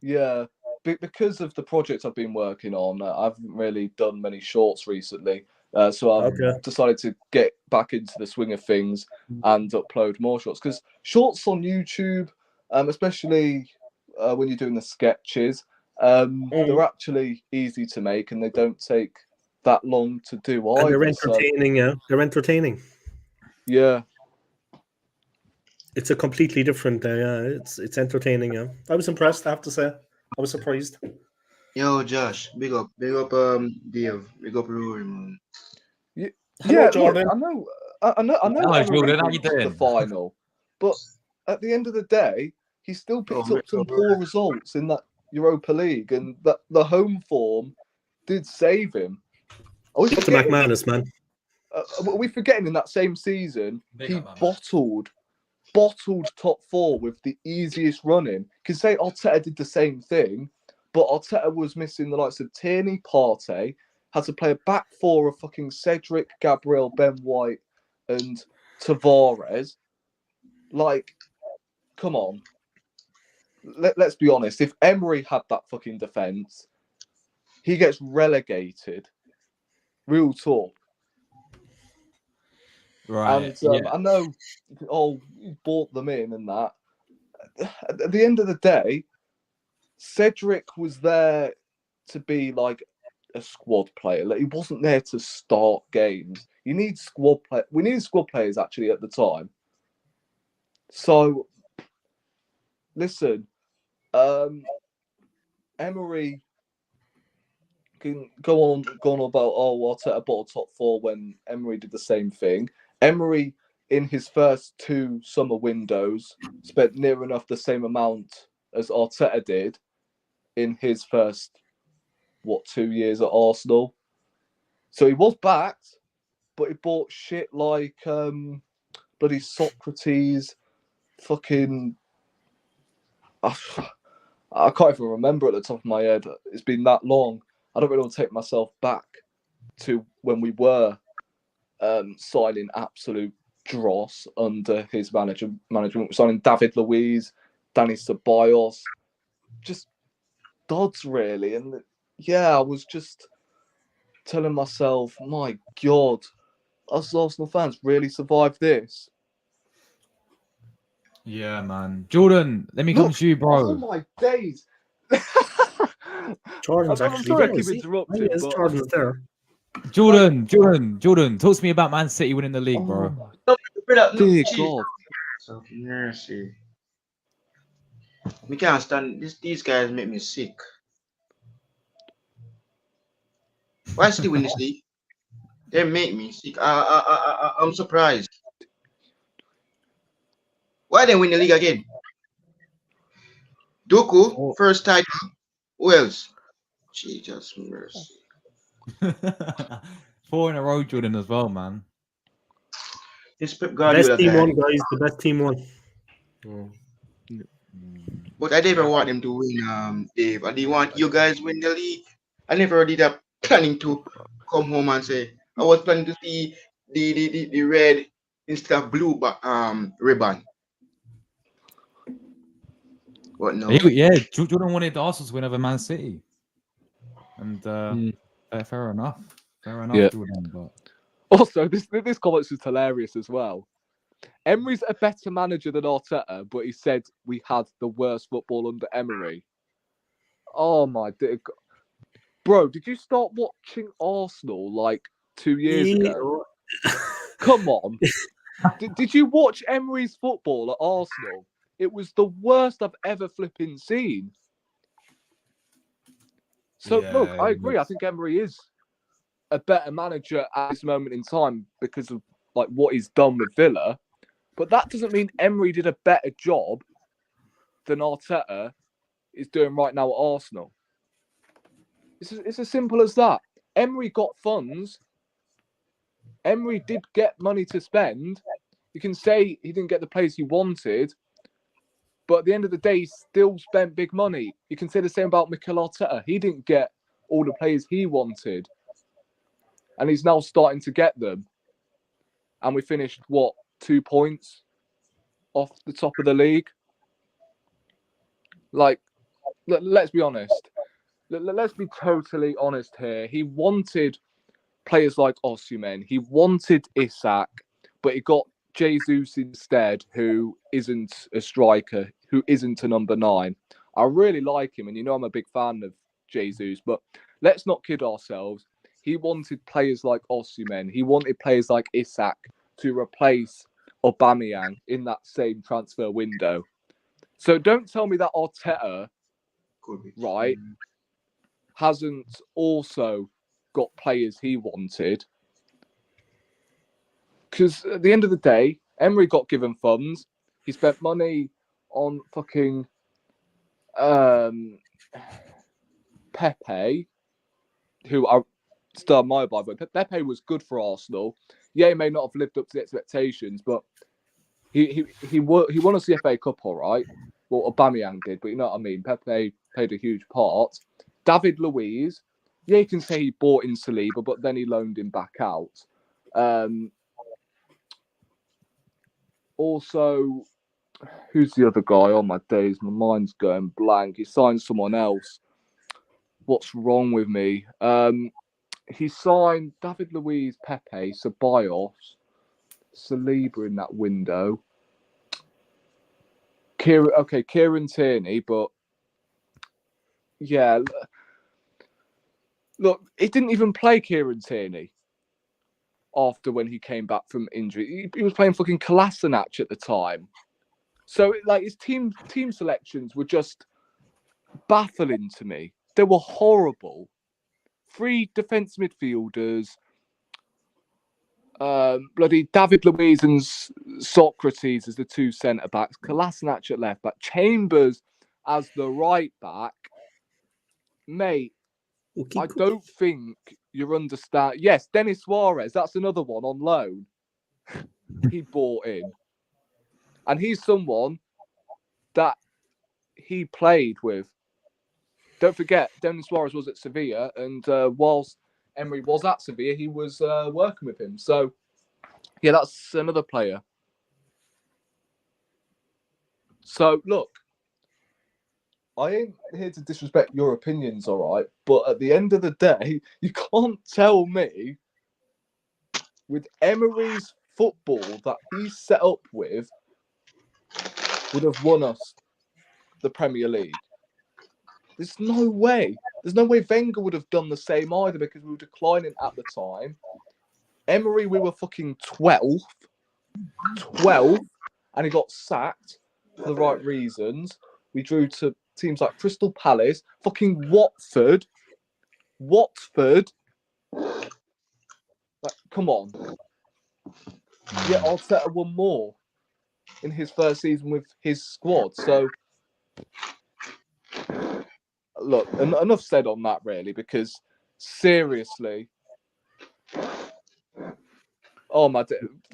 Yeah, because of the project I've been working on, I haven't really done many shorts recently. So I've decided to get back into the swing of things and upload more shorts. Because shorts on YouTube, especially when you're doing the sketches, they're actually easy to make and they don't take that long to do either. And they're entertaining, yeah. They're entertaining. Yeah. It's a completely different, it's entertaining, yeah. I was impressed, I have to say. I was surprised. Yo, Josh, big up, Dave, big up, Rory, man. Hello, Jordan. Look, I know. Hello, Jordan. How you reached doing? the final, but at the end of the day, he still picked up some poor results in that Europa League, and that the home form did save him. Are we forgetting, McManus, man. are we forgetting in that same season he bottled top four with the easiest running? Can say Arteta did the same thing, but Arteta was missing the likes of Tierney, Partey, had to play a back four of fucking Cedric, Gabriel, Ben White, and Tavares. Like, come on. Let's be honest. If Emery had that fucking defence, he gets relegated. Real talk. Right. And I know, you bought them in and that. At the end of the day, Cedric was there to be like a squad player. Like, he wasn't there to start games. You need squad play. We needed squad players actually at the time. So, listen, Emery can go on about Arteta bought a top four when Emery did the same thing. Emery, in his first 2 summer windows, spent near enough the same amount as Arteta did in his first 2 years at Arsenal. So he was backed, but he bought shit like bloody Socrates, fucking. I can't even remember at the top of my head. It's been that long. I don't really want to take myself back to when we were signing absolute dross under his management, signing David Luiz, Danny Ceballos, just duds really. And yeah, I was just telling myself, my God, us Arsenal fans really survived this. Yeah, man. Jordan, let me come to you, bro. Oh my days. Jordan's I'm actually sorry there. I keep interrupting. Yes, but... Jordan's there. Jordan, talk to me about Man City winning the league, bro. Dear God. Mercy. We can't stand this. These guys make me sick. Why City win this league? They make me sick. I'm surprised. Why they win the league again? Doku, first title. Who else? Jesus mercy. 4 in a row, Jordan, as well, man. This Pep Best Guardiola team guy. won, guys. The best team won. But I never want them to win, Dave. I didn't want you guys win the league. I never did a planning to come home and say I was planning to see the red instead of blue ribbon. What no? Yeah, Jordan wanted Arsenal to win over Man City. And fair enough. Yeah. Jordan. But... Also, this comment was hilarious as well. Emery's a better manager than Arteta, but he said we had the worst football under Emery. Oh my dear God. Bro, did you start watching Arsenal like 2 years ago? Come on. Did you watch Emery's football at Arsenal? It was the worst I've ever flipping seen. So, Yeah, look, I agree. I think Emery is a better manager at this moment in time because of like what he's done with Villa. But that doesn't mean Emery did a better job than Arteta is doing right now at Arsenal. It's as simple as that. Emery got funds. Emery did get money to spend. You can say he didn't get the players he wanted, but at the end of the day, he still spent big money. You can say the same about Mikel Arteta. He didn't get all the players he wanted, and he's now starting to get them. And we finished, 2 points off the top of the league? Like, let's be honest. Let's be totally honest here. He wanted players like Osimhen. He wanted Isak, but he got Jesus instead, who isn't a striker, who isn't a number 9. I really like him, and you know I'm a big fan of Jesus, but let's not kid ourselves. He wanted players like Osimhen. He wanted players like Isak to replace Aubameyang in that same transfer window. So don't tell me that Arteta, right, hasn't also got players he wanted. Because at the end of the day, Emery got given funds. He spent money on fucking Pepe, who I still my by, but Pepe was good for Arsenal. Yeah, he may not have lived up to the expectations, but he won us the FA Cup, all right. Well, Aubameyang did, but you know what I mean. Pepe played a huge part. David Luiz, yeah, you can say he bought in Saliba, but then he loaned him back out. Also, who's the other guy? Oh my days, my mind's going blank. He signed someone else. What's wrong with me? He signed David Luiz, Pepe, Ceballos, Saliba in that window. Kieran Tierney, but yeah, look, he didn't even play Kieran Tierney after when he came back from injury. He was playing fucking Kolasinac at the time. So, like, his team selections were just baffling to me. They were horrible. 3 defence midfielders, bloody David Luiz and Socrates as the 2 centre backs, Kolasinac at left back, Chambers as the right back. Mate, I don't think you understand. Yes, Denis Suarez, that's another one on loan. He bought in. And he's someone that he played with. Don't forget, Denis Suarez was at Sevilla, and whilst Emery was at Sevilla, he was working with him. So, yeah, that's another player. So, look, I ain't here to disrespect your opinions, all right? But at the end of the day, you can't tell me with Emery's football that he's set up with would have won us the Premier League. There's no way. There's no way Wenger would have done the same either, because we were declining at the time. Emery, we were fucking 12, and he got sacked for the right reasons. We drew to teams like Crystal Palace, fucking Watford. Like, come on. Yeah, Arteta won more in his first season with his squad. So, look, enough said on that, really, because seriously, oh my,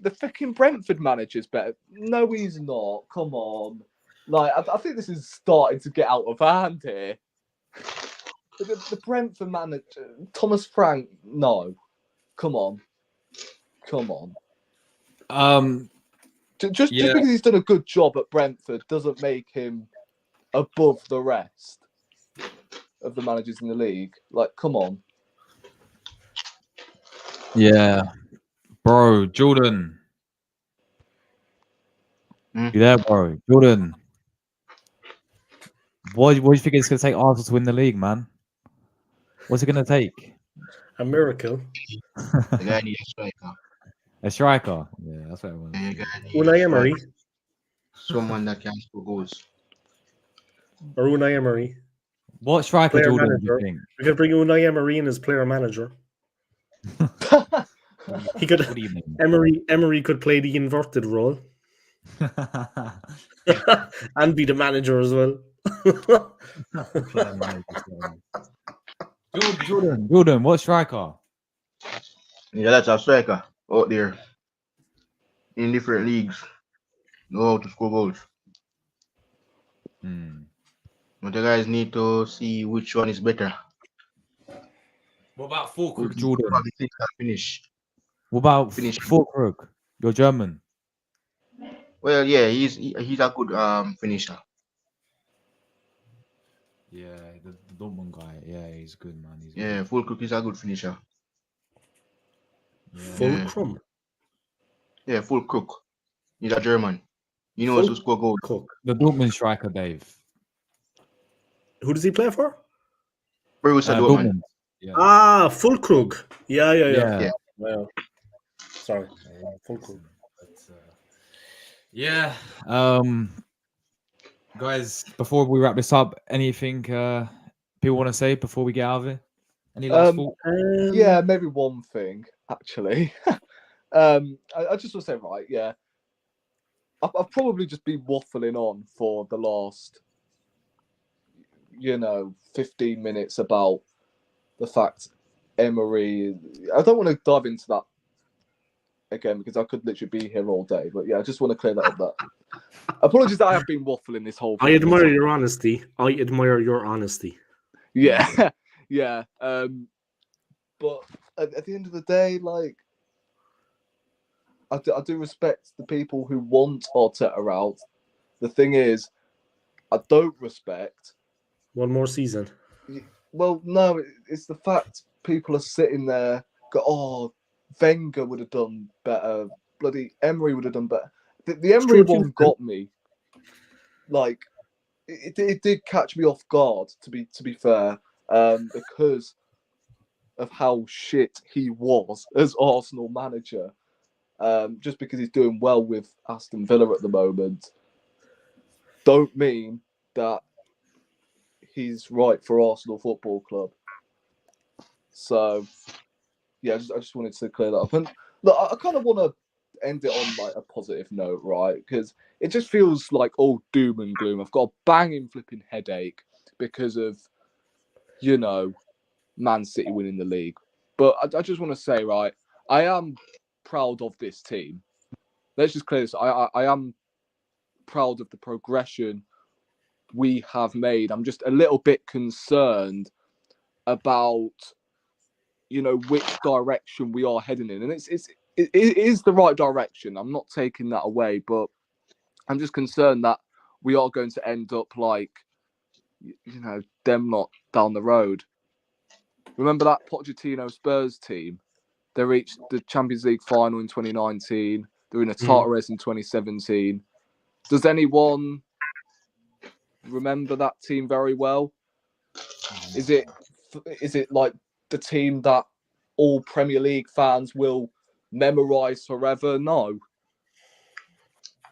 the fucking Brentford manager's better. No, he's not. Come on. Like, I think this is starting to get out of hand here. The Brentford manager, Thomas Frank, no. Come on. Just because he's done a good job at Brentford doesn't make him above the rest of the managers in the league. Like, come on. Yeah. Bro, Jordan. You there, bro? Jordan. What do you think it's going to take Arsenal to win the league, man? What's it going to take? A miracle. A striker. Yeah, that's what I want. Unai Emery. Someone that can score goals. Or Unai Emery. What striker, Player Jordan, manager. do you think? We could bring Unai Emery in as player manager. He could. What do you mean? Emery could play the inverted role and be the manager as well. Jordan, what striker? Yeah, that's a striker out there in different leagues. Know how to score goals. But the guys need to see which one is better. What about Fulkrug, Who Jordan? probably think can finish. What about Finish. Fulkrug? You're German. Well, yeah, he's a good finisher. Yeah, the Dortmund guy. Yeah, he's good, man. He's Yeah, good. Fulkrug is a good finisher. Fulcrum. Yeah, Fulkrug. He's a German. He knows who score goals. Cook. The Dortmund striker, Dave. Who does he play for? Borussia Dortmund. Dortmund. Yeah. Ah, Fulkrug. Yeah. Yeah. Well, sorry, Fulkrug. Yeah. Guys, before we wrap this up, anything people want to say before we get out of it? Any last thought? Yeah, maybe one thing actually. I just want to say, right, yeah, I've probably just been waffling on for the last, 15 minutes about the fact Emery. I don't want to dive into that again because I could literally be here all day. But yeah, I just want to clear that up. That apologies that I have been waffling this whole. I admire your honesty. Yeah, yeah. But at the end of the day, like, I do respect the people who want Arteta out. The thing is, I don't respect one more season. Well, no, it's the fact people are sitting there. Oh, Wenger would have done better. Bloody Emery would have done better. The Emery one got me. Like, it did catch me off guard. To be fair, because of how shit he was as Arsenal manager. Just because he's doing well with Aston Villa at the moment, don't mean that he's right for Arsenal Football Club. So, yeah, I just wanted to clear that up. And look, I kind of want to end it on like a positive note, right? Because it just feels like all doom and gloom. I've got a banging flipping headache because of, Man City winning the league. But I just want to say, right, I am proud of this team. Let's just clear this. I am proud of the progression we have made. I'm just a little bit concerned about, which direction we are heading in. And it is the right direction. I'm not taking that away, but I'm just concerned that we are going to end up like, them lot down the road. Remember that Pochettino Spurs team? They reached the Champions League final in 2019. They're in a title race in 2017. Does anyone remember that team very well? Is it like the team that all Premier League fans will memorize forever? No,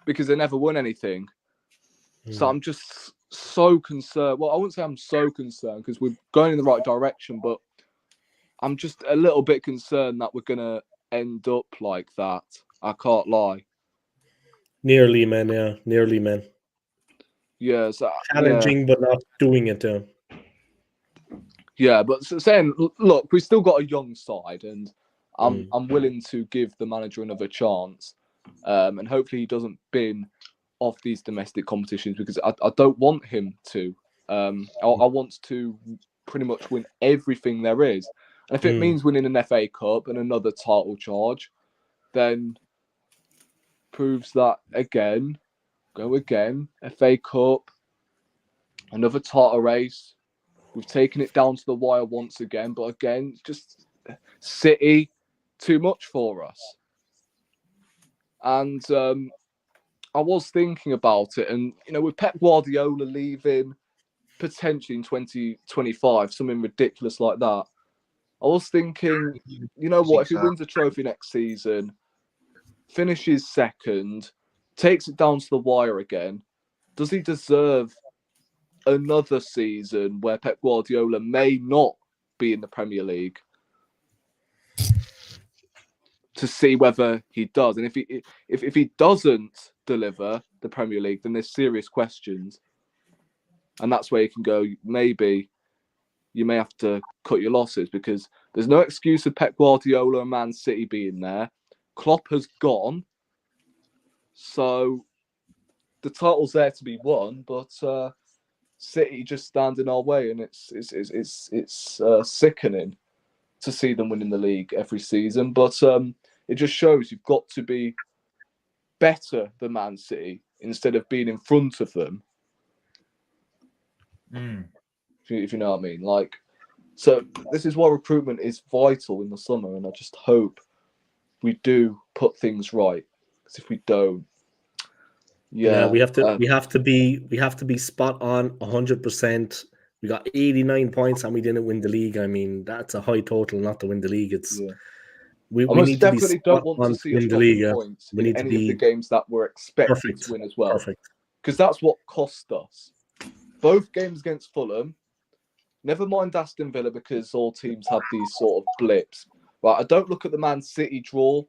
because they never won anything. So I'm just so concerned. Well, I wouldn't say I'm so concerned because we're going in the right direction, but I'm just a little bit concerned that we're gonna end up like that. I can't lie. Nearly, man. Yeah, nearly, man. Yeah, so, challenging, but not doing it. Yeah, but saying, look, we've still got a young side, and I'm willing to give the manager another chance, and hopefully he doesn't bin off these domestic competitions because I don't want him to. I want to pretty much win everything there is, and if it means winning an FA Cup and another title charge, then proves that again. Go again, FA Cup, another title race. We've taken it down to the wire once again, but again, just City, too much for us. And I was thinking about it, and with Pep Guardiola leaving potentially in 2025, something ridiculous like that, I was thinking, what, if he wins a trophy next season, finishes second, takes it down to the wire again, does he deserve another season where Pep Guardiola may not be in the Premier League to see whether he does? And if he doesn't deliver the Premier League, then there's serious questions. And that's where you can go, maybe you may have to cut your losses because there's no excuse of Pep Guardiola and Man City being there. Klopp has gone. So the title's there to be won, but City just stand in our way, and it's sickening to see them winning the league every season. But it just shows you've got to be better than Man City instead of being in front of them. If you know what I mean. Like, so this is why recruitment is vital in the summer, and I just hope we do put things right. Because if we don't, we have to be spot on 100%. We got 89 points and we didn't win the league. I mean, that's a high total not to win the league. It's we need to be spot don't want on to see to us win the league. points We need in to any be of the games that we're expected perfect. to win as well. Perfect. Because that's what cost us. Both games against Fulham. Never mind Aston Villa because all teams have these sort of blips. Right, I don't look at the Man City draw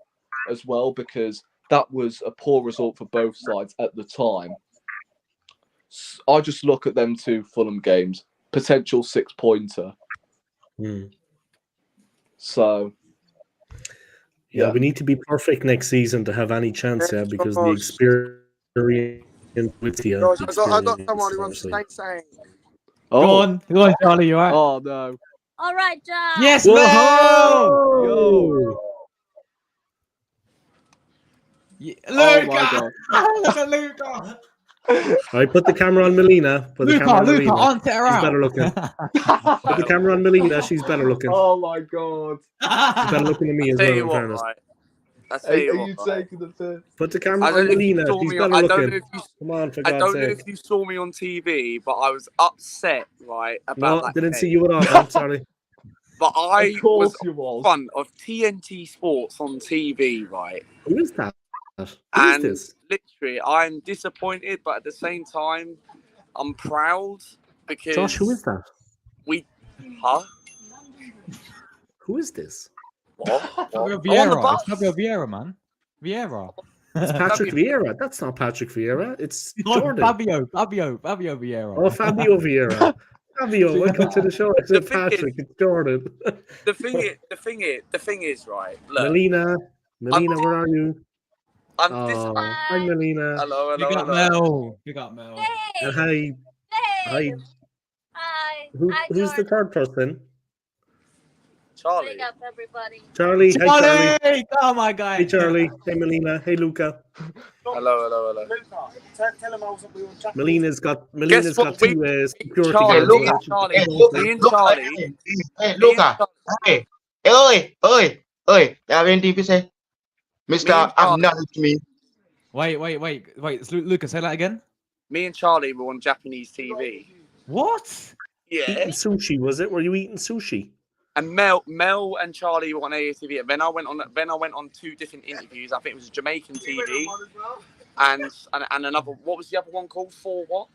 as well because that was a poor result for both sides at the time. I just look at them two Fulham games, potential 6-pointer. So, yeah, we need to be perfect next season to have any chance because the experience with you. I got someone who wants to say something. Go on, Charlie, you all right? Oh, no. All right, John. Yes, Whoa! man! Yo! Yeah, Oh, Luca! my God. Look at Luca! All right, put the camera on Melina. Luca, answer her She's out. better looking. Put the camera on Melina. She's better looking. Oh, my God. She's better looking than me as well, in fairness. Are you taking the piss? Put the camera on Melina. She's better looking. Come on, for God's sake. I don't know if you saw me on TV, but I was upset, right, about that didn't game. see you at all. I'm sorry. But I was in front of TNT Sports on TV, right? Who is that? And literally, I'm disappointed, but at the same time, I'm proud because... Josh, who is that? Who is this? What? Fabio Vieira. It's Fabio Vieira, man. Vieira. It's Patrick Vieira. That's not Patrick Vieira. It's Jordan. Fabio Vieira. Oh, Fabio Vieira. Fabio, welcome to the show. It's Patrick. It's Jordan. The thing is, right? Look, Melina, where are you? Hi, Melina. Hello. You got Mel. Hey. And hi. Hi. Who's the third person? Charlie. Big up, everybody. Charlie. Hey, Charlie. Oh, my God. Hey, Charlie. Hey, Melina. Hey, Luca. Hello. Luca, tell him I was chatting. Melina's got two security Charlie, guards. me and Charlie. Hey, Luca. Hey. Oi. You say, Mr. Acknowledge me. Wait. Lucas, say that again. Me and Charlie were on Japanese TV. What? Yeah. Eating sushi, was it? Were you eating sushi? And Mel and Charlie were on AFTV. And then I went on two different interviews. I think it was Jamaican TV and another. What was the other one called? For what?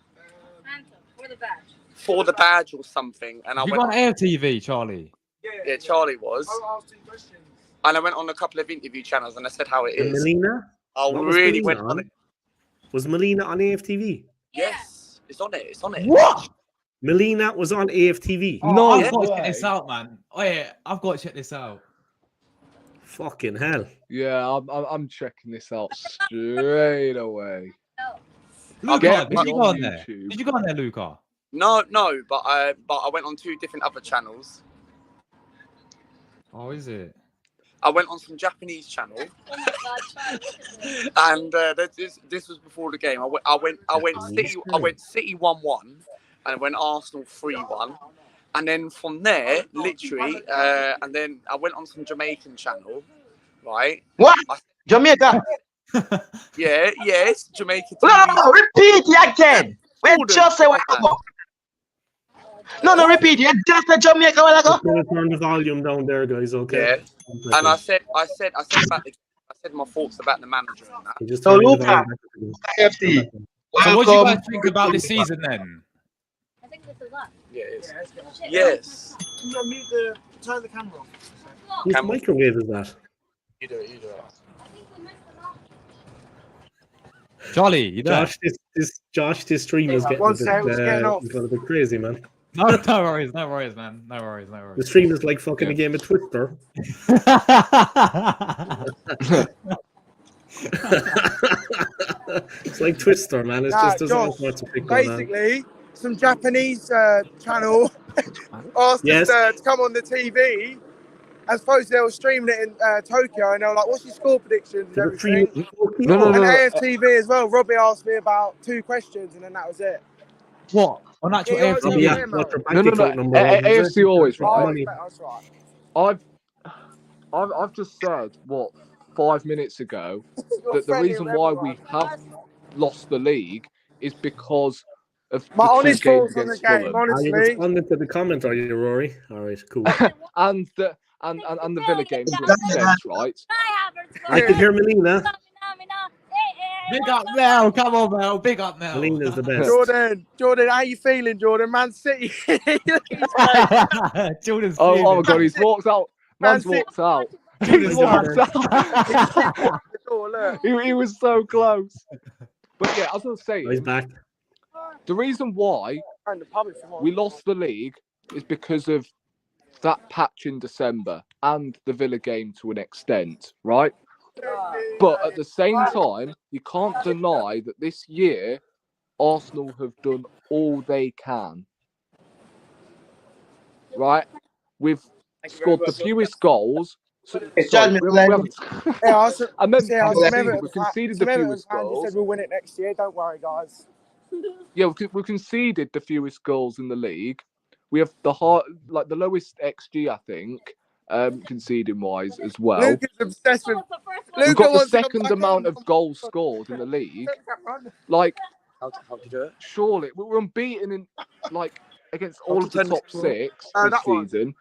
For the badge. For the badge or something. And You got on AFTV, Charlie. Yeah, Charlie was. And I went on a couple of interview channels and I said how it is. Melina? I really went on it. Was Melina on AFTV? Yes, it's on it. What? Melina was on AFTV. No, I've got to check this out, man. Oh yeah, I've got to check this out. Fucking hell. Yeah, I'm checking this out straight away. Luca, did you go on there? Did you go on there, Luca? No, but I went on two different other channels. Oh, is it? I went on some Japanese channel, and this was before the game. I went City 1-1, and I went Arsenal 3-1, and then from there, literally, and then I went on some Jamaican channel, right? What? Jamaica? Yes, Jamaica. No, repeat it again. When just say what? No, repeat it. Just the Jamaica. I'm gonna turn the volume down there, guys. Okay. Yeah. And I said my thoughts about the manager and that. So Luca, FT. So what do you guys think about this season then? I think this is us. Yeah, it is. Yes. Turn the camera off. Whose microwave is that? You do it. Charlie, you there? Josh, this stream is getting One sec, it's getting off. a bit crazy, man. No worries, man. No worries. The stream is like fucking a game of Twister. It's like Twister, man. It's just doesn't Josh, want to pick on that. basically, some Japanese channel asked us to come on the TV. I suppose they were streaming it in Tokyo, and they were like, "What's your score predictions?" And everything. No. And AFTV as well. Robbie asked me about 2 questions, and then that was it. What? On actual Yeah, AFC? yeah. No. AFC always, right? That's right. I've just said, 5 minutes ago, that the reason why we have lost the league is because of My the 2 honest games thoughts on the against game, Fulham. Are you honestly. responding to the comment, are you, Rory? All right, cool. and the Villa game to an extent, right? I can hear Melina. Big up Mel, come on Mel, big up Mel. Melina's the best. Jordan, how you feeling, Jordan? Man City. Jordan's Oh my god, he's walked out. Man's Man City. walked out. Jordan's He's walked out. He was so close. But yeah, as I was saying, He's back. the reason why we lost the league is because of that patch in December and the Villa game to an extent, right? But at the same time, you can't deny that this year Arsenal have done all they can. Right? We've scored the fewest goals. We conceded the fewest goals. Said we'll win it next year. Don't worry, guys. Yeah, we conceded the fewest goals in the league. We have the lowest XG, I think, conceding wise as well. Luke is obsessed with. We've got the second amount of goals scored in the league. Like, how did you do it? Surely we were unbeaten in against all of the top 6 this season.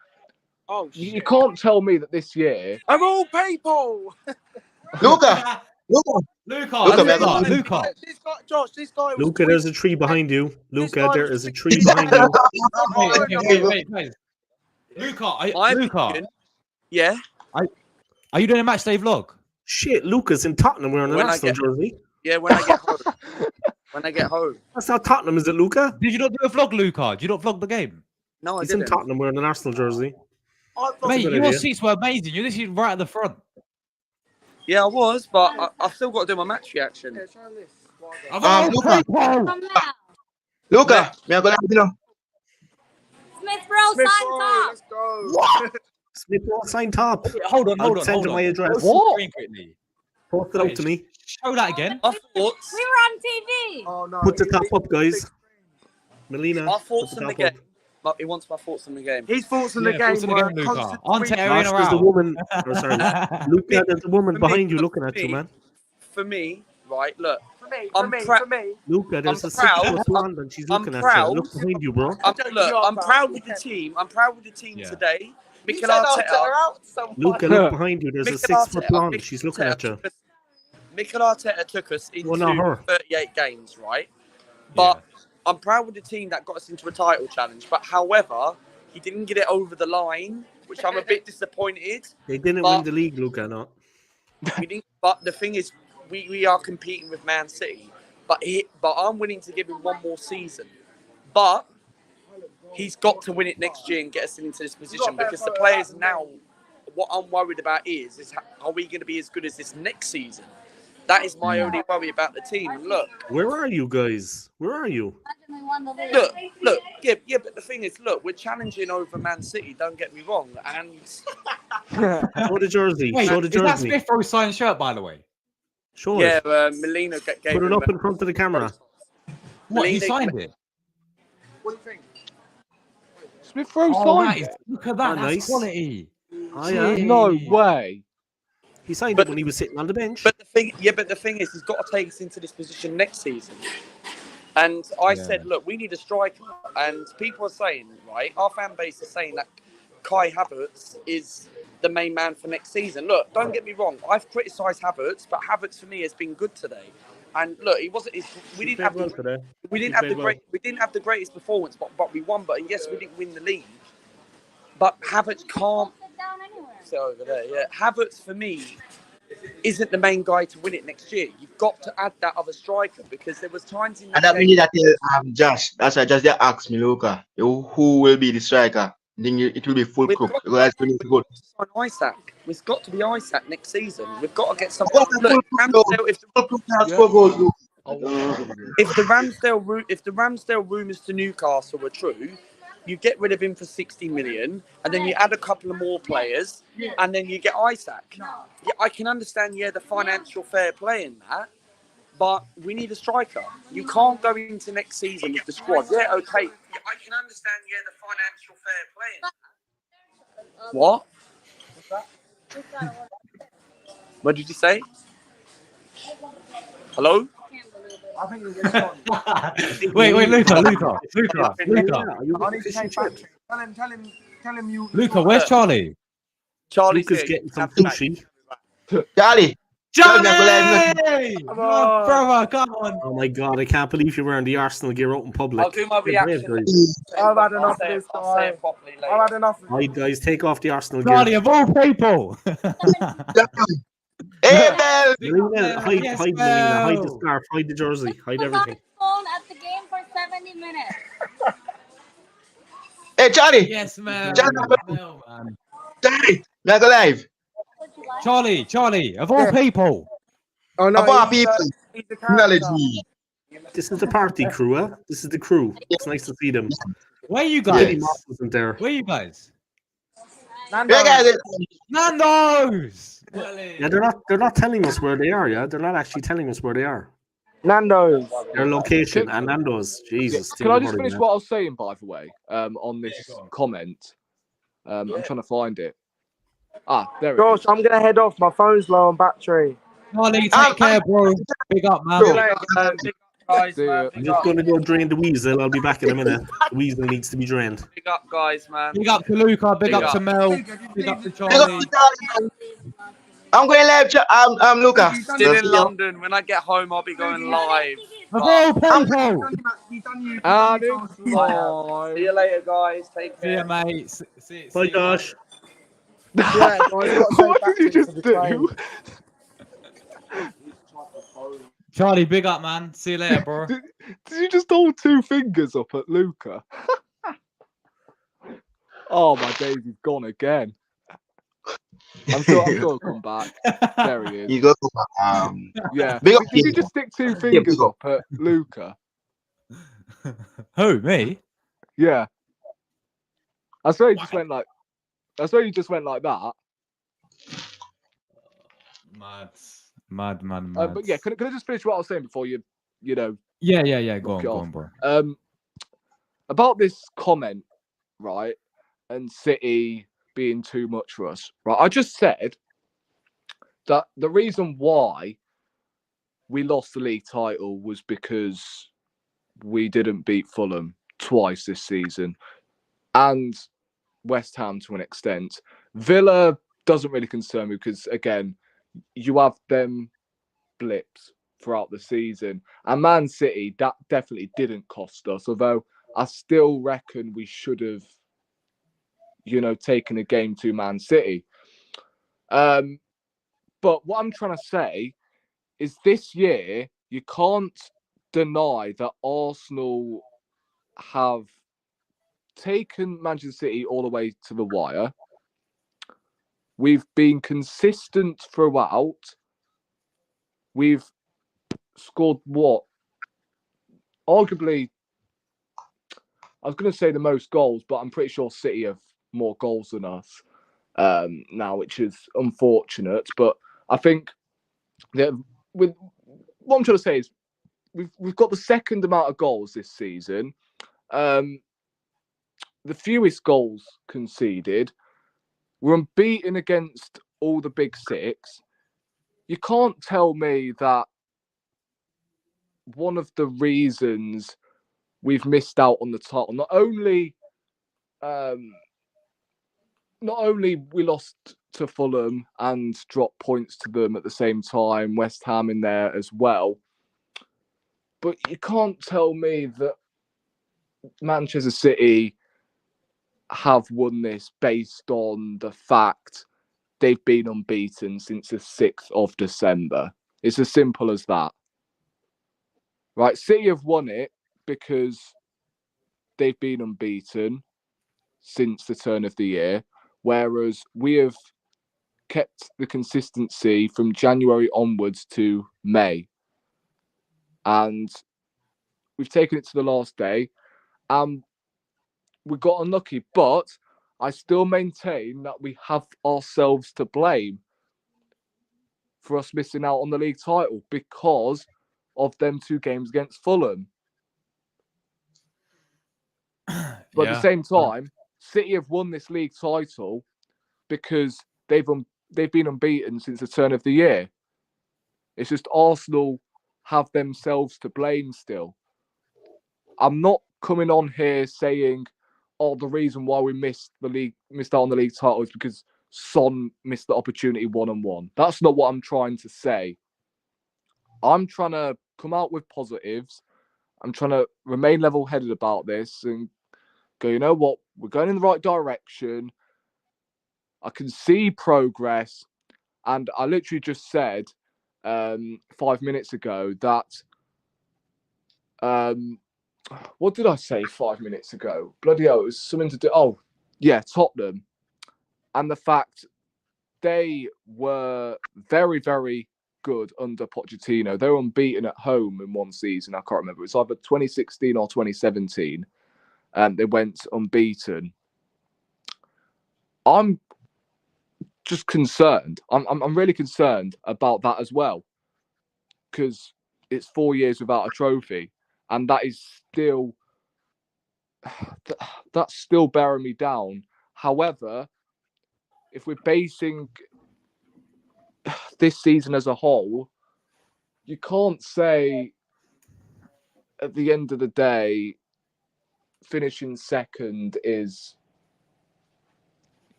Oh, you can't tell me that this year. Of all people, Luca. This guy, Josh. This guy. Luca, there's a tree behind you. Luca, there is a tree behind you. Wait. Luca. Yeah. Are you doing a match day vlog? Shit, Luca's in Tottenham wearing an Arsenal jersey. Yeah, when I get home. When I get home. That's not Tottenham, is it, Luca? Did you not do a vlog, Luca? Did you not vlog the game? No, I He's didn't. in Tottenham wearing an Arsenal jersey. Mate, your seats were amazing. You're literally right at the front. Yeah, I was, but I've still got to do my match reaction. Luca, me I'm gonna Smith Rowe, sign top. Let's go. What? Smith Rowe, sign top. Hold on. Send him my address. What? Post it out to me. Show that again. My thoughts. We were on TV. Oh no. Put the top up, guys. Melina. My thoughts on the game. He wants my thoughts on the game. His thoughts on the game. Luca. On Josh, there's a woman. Oh, sorry. Luca, there's a woman behind you looking at you, man. For me, right? Look. For me. Luca, there's a 6 foot blonde and she's looking at you. Look behind you, bro. I'm proud with the team. I'm proud with the team today. Mikel Arteta. Luca, look behind you. There's a 6 foot blonde. She's looking at you. Mikel Arteta took us into not her. 38 games, right? But I'm proud with the team that got us into a title challenge. But however, he didn't get it over the line, which I'm a bit disappointed. They didn't win the league, Luca, no. We didn't. But the thing is, we are competing with Man City. But I'm willing to give him one more season. But he's got to win it next year and get us into this position because the players now, what I'm worried about is are we going to be as good as this next season? That is my only worry about the team. And look, where are you guys? Where are you? Look. Yeah, but the thing is, look, we're challenging over Man City. Don't get me wrong. And show the jersey. Wait, show the jersey. Is that Smith Rowe signed shirt, by the way? Show it. Yeah, Melina gave Put it up in front of the camera. What? He signed it. What do you think? Smith Rowe signed it. Look at that. That's nice. Quality. Oh, yeah. No way. He signed it when he was sitting on the bench. But the thing is, he's got to take us into this position next season. And I said, look, we need a striker. And people are saying, right, our fan base is saying that Kai Havertz is the main man for next season. Look, don't get me wrong. I've criticised Havertz, but Havertz for me has been good today. And look, he wasn't. We didn't have the greatest performance, but we won. But yes, we didn't win the league. But Havertz can't. Sit over there, yeah. Havertz for me isn't the main guy to win it next year. You've got to add that other striker because there was times in that And that game. means that Josh. That's why Josh just asked me, Luca, who will be the striker? Then it will be full cook. Because we need to go. Isaac. It's got to be Isaac next season. We've got to get some. Look, if the Ramsdale rumours to Newcastle were true, you get rid of him for 60 million, and then you add a couple of more players, and then you get Isaac. Yeah, I can understand, the financial fair play in that, but we need a striker. You can't go into next season with the squad. Yeah, okay. Yeah, I can understand, the financial fair play in that. What? What did you say? Hello? Wait, Luca. I need to take back. Tell him you. Luca, where's Charlie? Charlie's Lucas here. getting some sushi. Charlie! Johnny! Brother, come on. Oh my God, I can't believe you're wearing the Arsenal gear out in public. I'll do my reaction. I've had enough of this guy. I've had enough. All right, guys, take off the Arsenal gear. Charlie, of all people. Hey, Bell! Melina, hide, Melina, hide the scarf, hide the jersey, hide everything. Phone at the game for 70 minutes. Hey, Charlie! Yes, man. Charlie! Not alive! Charlie, of all people. Oh no, Of all people, he's a acknowledge character. me. This is the party crew, huh? This is the crew. It's nice to see them. Where are you Billy guys? Moss isn't there. Where are you guys? Yeah, guys, Nando's! Yeah, they're not telling us where they are, yeah? They're not actually telling us where they are. Nando's. Their location and Nando's. Jesus. Can I just finish what I was saying, by the way, on this comment? I'm trying to find it. There it Josh, is. I'm gonna head off. My phone's low on battery. Charlie, take care, bro. Big up, man. Guys, See ya. I'm just going to go drain the weasel. I'll be back in a minute. The weasel needs to be drained. Big up, guys, man. Big up to Luca. Big up to Mel. Big up to Charlie. I'm going live. I'm Luca. Still in London. When I get home, I'll be going live. Of all people. See you later, guys. Take See ya, care. mate. Bye, Josh. Yeah, What did you just do? Charlie, big up, man. See you later, bro. Did you just hold two fingers up at Luca? Oh, my days, he's gone again. I'm sure he'll come back. There he is. You go. Yeah. Big up Did you people. just stick two fingers big up. up at Luca? Who, me? Yeah. I swear you just went like. I swear you just went like that. Mad. But yeah, can I just finish what I was saying before you know? Yeah. Go on, bro. About this comment, right, and City being too much for us, right? I just said that the reason why we lost the league title was because we didn't beat Fulham twice this season, and West Ham to an extent. Villa doesn't really concern me because, again, you have them blips throughout the season. And Man City, that definitely didn't cost us, although I still reckon we should have, taken a game to Man City. But what I'm trying to say is this year, you can't deny that Arsenal have taken Manchester City all the way to the wire. We've been consistent throughout. We've scored what? Arguably, I was going to say the most goals, but I'm pretty sure City have more goals than us now, which is unfortunate. But I think that with what I'm trying to say is we've got the second amount of goals this season. The fewest goals conceded. We're unbeaten against all the big six. You can't tell me that one of the reasons we've missed out on the title, not only we lost to Fulham and dropped points to them at the same time, West Ham in there as well, but you can't tell me that Manchester City have won this based on the fact they've been unbeaten since the 6th of December. It's as simple as that. Right, City have won it because they've been unbeaten since the turn of the year, whereas we have kept the consistency from January onwards to May. And we've taken it to the last day, and we got unlucky. But I still maintain that we have ourselves to blame for us missing out on the league title because of them 2 games against Fulham. But at the same time, City have won this league title because they've been unbeaten since the turn of the year. It's just Arsenal have themselves to blame still. I'm not coming on here saying, "Oh, the reason why we missed out on the league title is because Son missed the opportunity 1-on-1." That's not what I'm trying to say. I'm trying to come out with positives. I'm trying to remain level-headed about this and go, you know what? We're going in the right direction. I can see progress. And I literally just said 5 minutes ago that... what did I say 5 minutes ago? Bloody hell, it was something to do... Oh, yeah, Tottenham. And the fact they were very, very good under Pochettino. They were unbeaten at home in one season. I can't remember. It was either 2016 or 2017. And they went unbeaten. I'm just concerned. I'm really concerned about that as well. Because it's 4 years without a trophy. And that is still... That's still bearing me down. However, if we're basing this season as a whole, you can't say at the end of the day, finishing second is...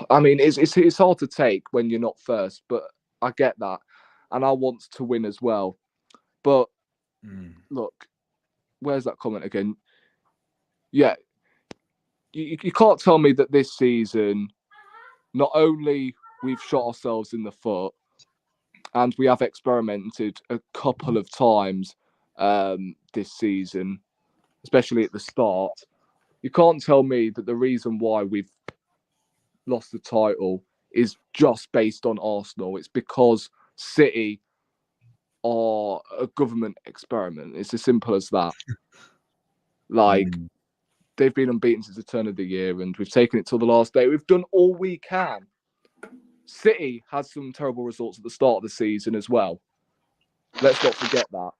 I mean, it's hard to take when you're not first, but I get that. And I want to win as well. But look, where's that comment again? Yeah, you can't tell me that this season, not only we've shot ourselves in the foot, and we have experimented a couple of times this season, especially at the start. You can't tell me that the reason why we've lost the title is just based on Arsenal. It's because City are a government experiment. It's as simple as that. They've been unbeaten since the turn of the year, and we've taken it till the last day. We've done all we can. City had some terrible results at the start of the season as well. Let's not forget that.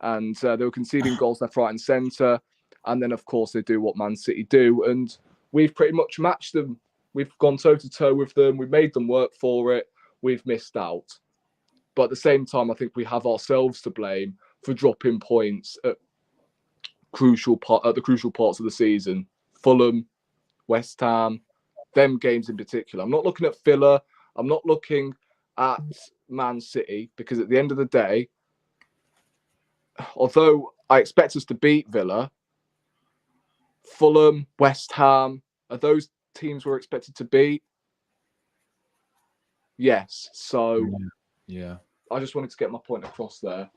And they were conceding goals left, right and centre. And then, of course, they do what Man City do. And we've pretty much matched them. We've gone toe-to-toe with them. We've made them work for it. We've missed out. But at the same time, I think we have ourselves to blame for dropping points at the crucial parts of the season. Fulham, West Ham, them games in particular. I'm not looking at Villa. I'm not looking at Man City, because at the end of the day, although I expect us to beat Villa, Fulham, West Ham, are those teams we're expected to beat? Yes. So, yeah. I just wanted to get my point across there.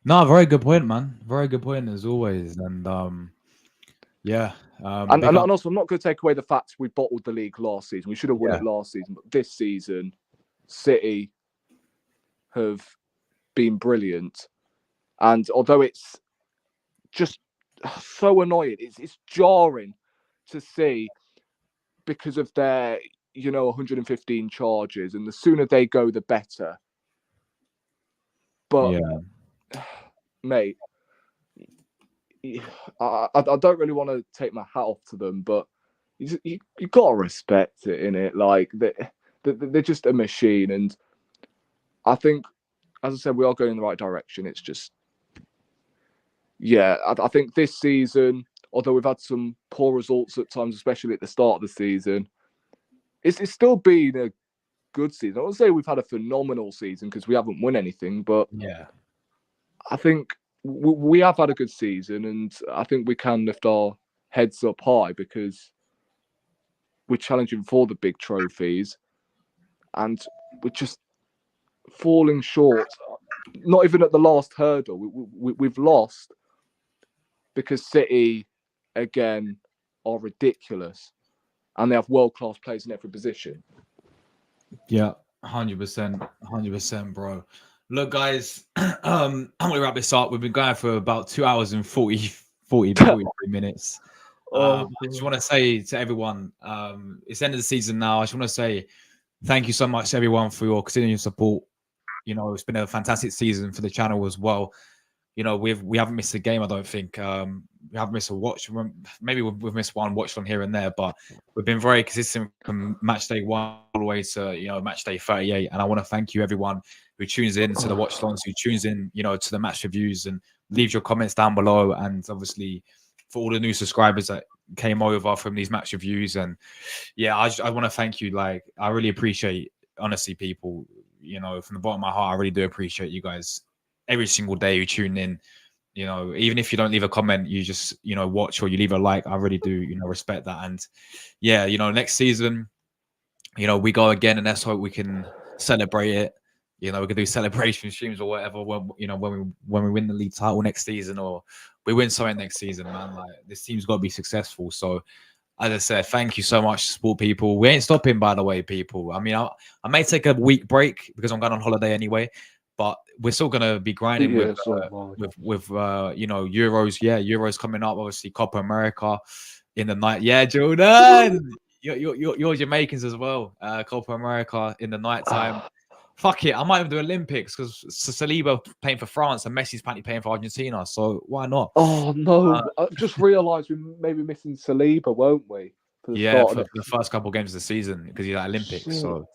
No, very good point, man. Very good point as always. And yeah. And also, I'm not going to take away the fact we bottled the league last season. We should have won it last season, but this season, City have been brilliant. And although it's just so annoying, it's jarring to see, because of their 115 charges, and the sooner they go, the better. But mate, I don't really want to take my hat off to them, but you gotta respect it, innit? Like they're just a machine, and I think, as I said, we are going in the right direction. It's just, I think this season, although we've had some poor results at times, especially at the start of the season, it's still been a good season. I won't say we've had a phenomenal season because we haven't won anything, but I think we have had a good season, and I think we can lift our heads up high because we're challenging for the big trophies, and we're just falling short. Not even at the last hurdle. We've lost because City, again, are ridiculous, and they have world-class players in every position. Yeah, 100%, bro. Look, guys, I'm gonna wrap this up. We've been going for about 2 hours and 43 minutes. I just want to say to everyone, it's the end of the season now. I just want to say thank you so much, everyone, for your continuing support. You know, it's been a fantastic season for the channel as well. You know, we haven't missed a game, I don't think. We haven't missed a watch. Maybe we've missed one watch on here and there, but we've been very consistent from match day 1 all the way to, you know, match day 38. And I want to thank you, everyone who tunes in to the watch longs, who tunes in, you know, to the match reviews, and leave your comments down below. And obviously, for all the new subscribers that came over from these match reviews. And yeah, I want to thank you. Like, I really appreciate, honestly, people, you know, from the bottom of my heart, I really do appreciate you guys every single day you tune in. You know, even if you don't leave a comment, you just, you know, watch or you leave a like. I really do, you know, respect that. And yeah, you know, next season, you know, we go again, and let's hope we can celebrate it. You know, we can do celebration streams or whatever when, you know, when we win the league title next season, or we win something next season, man. Like, this team's got to be successful. So, as I said, thank you so much, sport people. We ain't stopping, by the way, people. I mean, I may take a week break because I'm going on holiday anyway, but we're still gonna be grinding with you know, Euros. Yeah, Euros coming up. Obviously, Copa America in the night. Yeah, Jordan, you're Jamaicans as well. Copa America in the night time. Fuck it, I might even do Olympics because Saliba paying for France and Messi's apparently paying for Argentina. So why not? Oh no! I just realised we may be missing Saliba, won't we? For the first couple of games of the season because he's at Olympics. Shit. So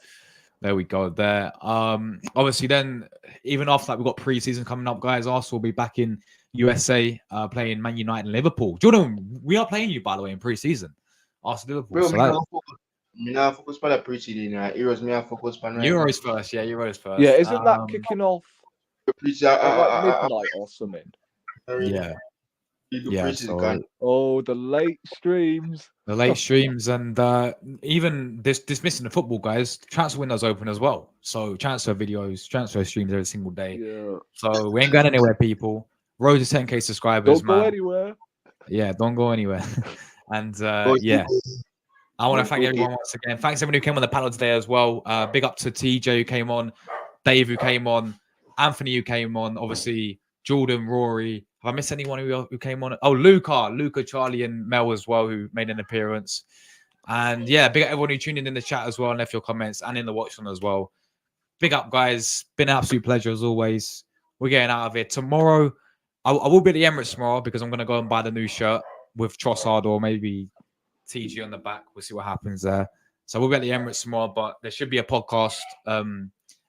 there we go. There. Obviously, then even after that, we've got pre-season coming up, guys. Arsenal will be back in USA playing Man United and Liverpool. Jordan, we are playing you, by the way, in pre-season. Arsenal Liverpool. Bro, so focus on the pre-season. Euros, me focus on Euros first. Yeah, Euros first. Yeah, isn't that kicking off at like midnight or something? Yeah. Yeah. So, the late streams. The late streams, and even dismissing the football, guys. Transfer window's open as well. So transfer videos, transfer streams every single day. Yeah. So we ain't going anywhere, people. Road to 10K subscribers, don't go anywhere. Yeah, don't go anywhere. And yeah. I want to thank everyone once again. Thanks everyone who came on the panel today as well. Big up to TJ who came on, Dave who came on, Anthony who came on, obviously Jordan, Rory. Have I missed anyone who came on? Oh, Luca, Charlie, and Mel as well, who made an appearance. And yeah, big up everyone who tuned in the chat as well and left your comments, and in the watch on as well. Big up, guys. Been an absolute pleasure as always. We're getting out of here tomorrow. I will be at the Emirates tomorrow because I'm going to go and buy the new shirt with Trossard or maybe TG on the back. We'll see what happens there. So we'll be at the Emirates tomorrow, but there should be a podcast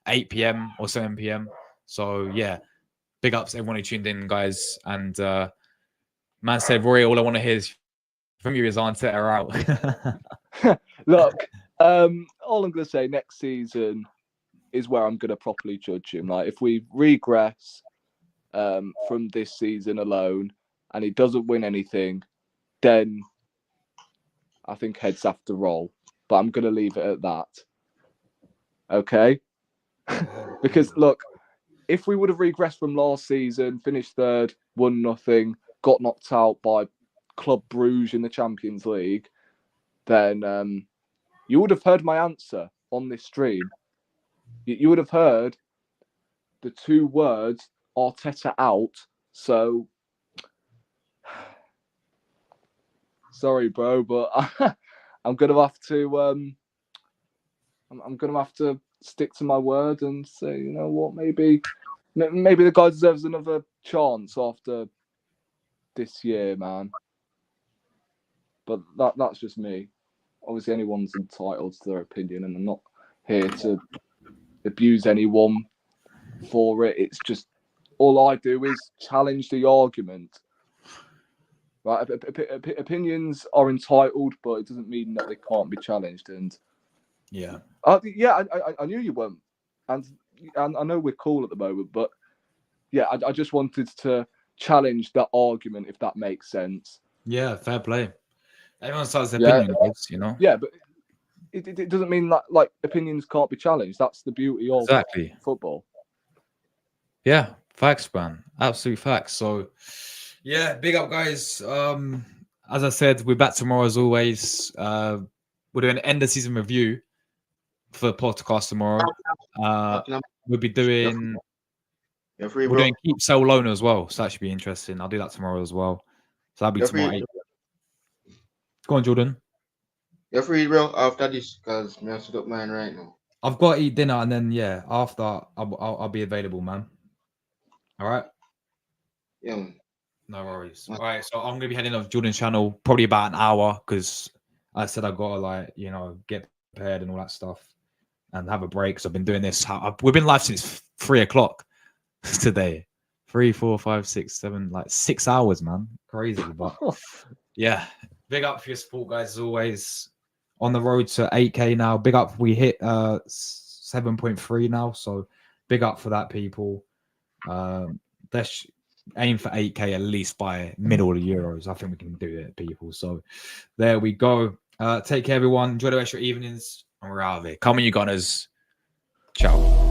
8 p.m. or 7 p.m. So yeah, big ups to everyone who tuned in, guys. And man said, Rory, all I want to hear is from you is Arteta out. Look, all I'm going to say, next season is where I'm going to properly judge him. Like, if we regress from this season alone and he doesn't win anything, then I think heads have to roll. But I'm going to leave it at that. Okay? Because, look, if we would have regressed from last season, finished third, won nothing, got knocked out by Club Bruges in the Champions League, then you would have heard my answer on this stream. You would have heard the 2 words, Arteta out. So, sorry, bro, but I'm gonna have to. I'm gonna have to stick to my word and say, you know what, maybe the guy deserves another chance after this year, man. But that's just me. Obviously, anyone's entitled to their opinion, and I'm not here to abuse anyone for it. It's just all I do is challenge the argument. Right? Opinions are entitled, but it doesn't mean that they can't be challenged. And yeah, I knew you weren't, and I know we're cool at the moment, but yeah, I just wanted to challenge that argument, if that makes sense. Yeah, fair play. Everyone starts their opinion, you know. Yeah, but it doesn't mean that like opinions can't be challenged. That's the beauty of football. Yeah, facts, man. Absolute facts. So, yeah, big up, guys. As I said, we're back tomorrow as always. We're doing an end of season review for the podcast tomorrow. We'll be doing. We're doing keep, sell, loan as well, so that should be interesting. I'll do that tomorrow as well. So that'll be tomorrow. Go on, Jordan. You're free, bro, after this, because I'm set up mine right now. I've got to eat dinner, and then after I'll be available, man. All right. Yeah, man. No worries. All right, so I'm gonna be heading off Jordan's channel probably about an hour because I said I gotta get prepared and all that stuff and have a break. Because I've been doing this. We've been live since 3:00 today. 3, 4, 5, 6, 7, like 6 hours, man. Crazy, but yeah. Big up for your support, guys. As always, on the road to 8K now. Big up. We hit 7.3 now, so big up for that, people. Let's aim for 8K at least by middle of the Euros. I think we can do it, people. So there we go. Take care, everyone. Enjoy the rest of your evenings, and we're out of here. Come on, you Gunners. Ciao.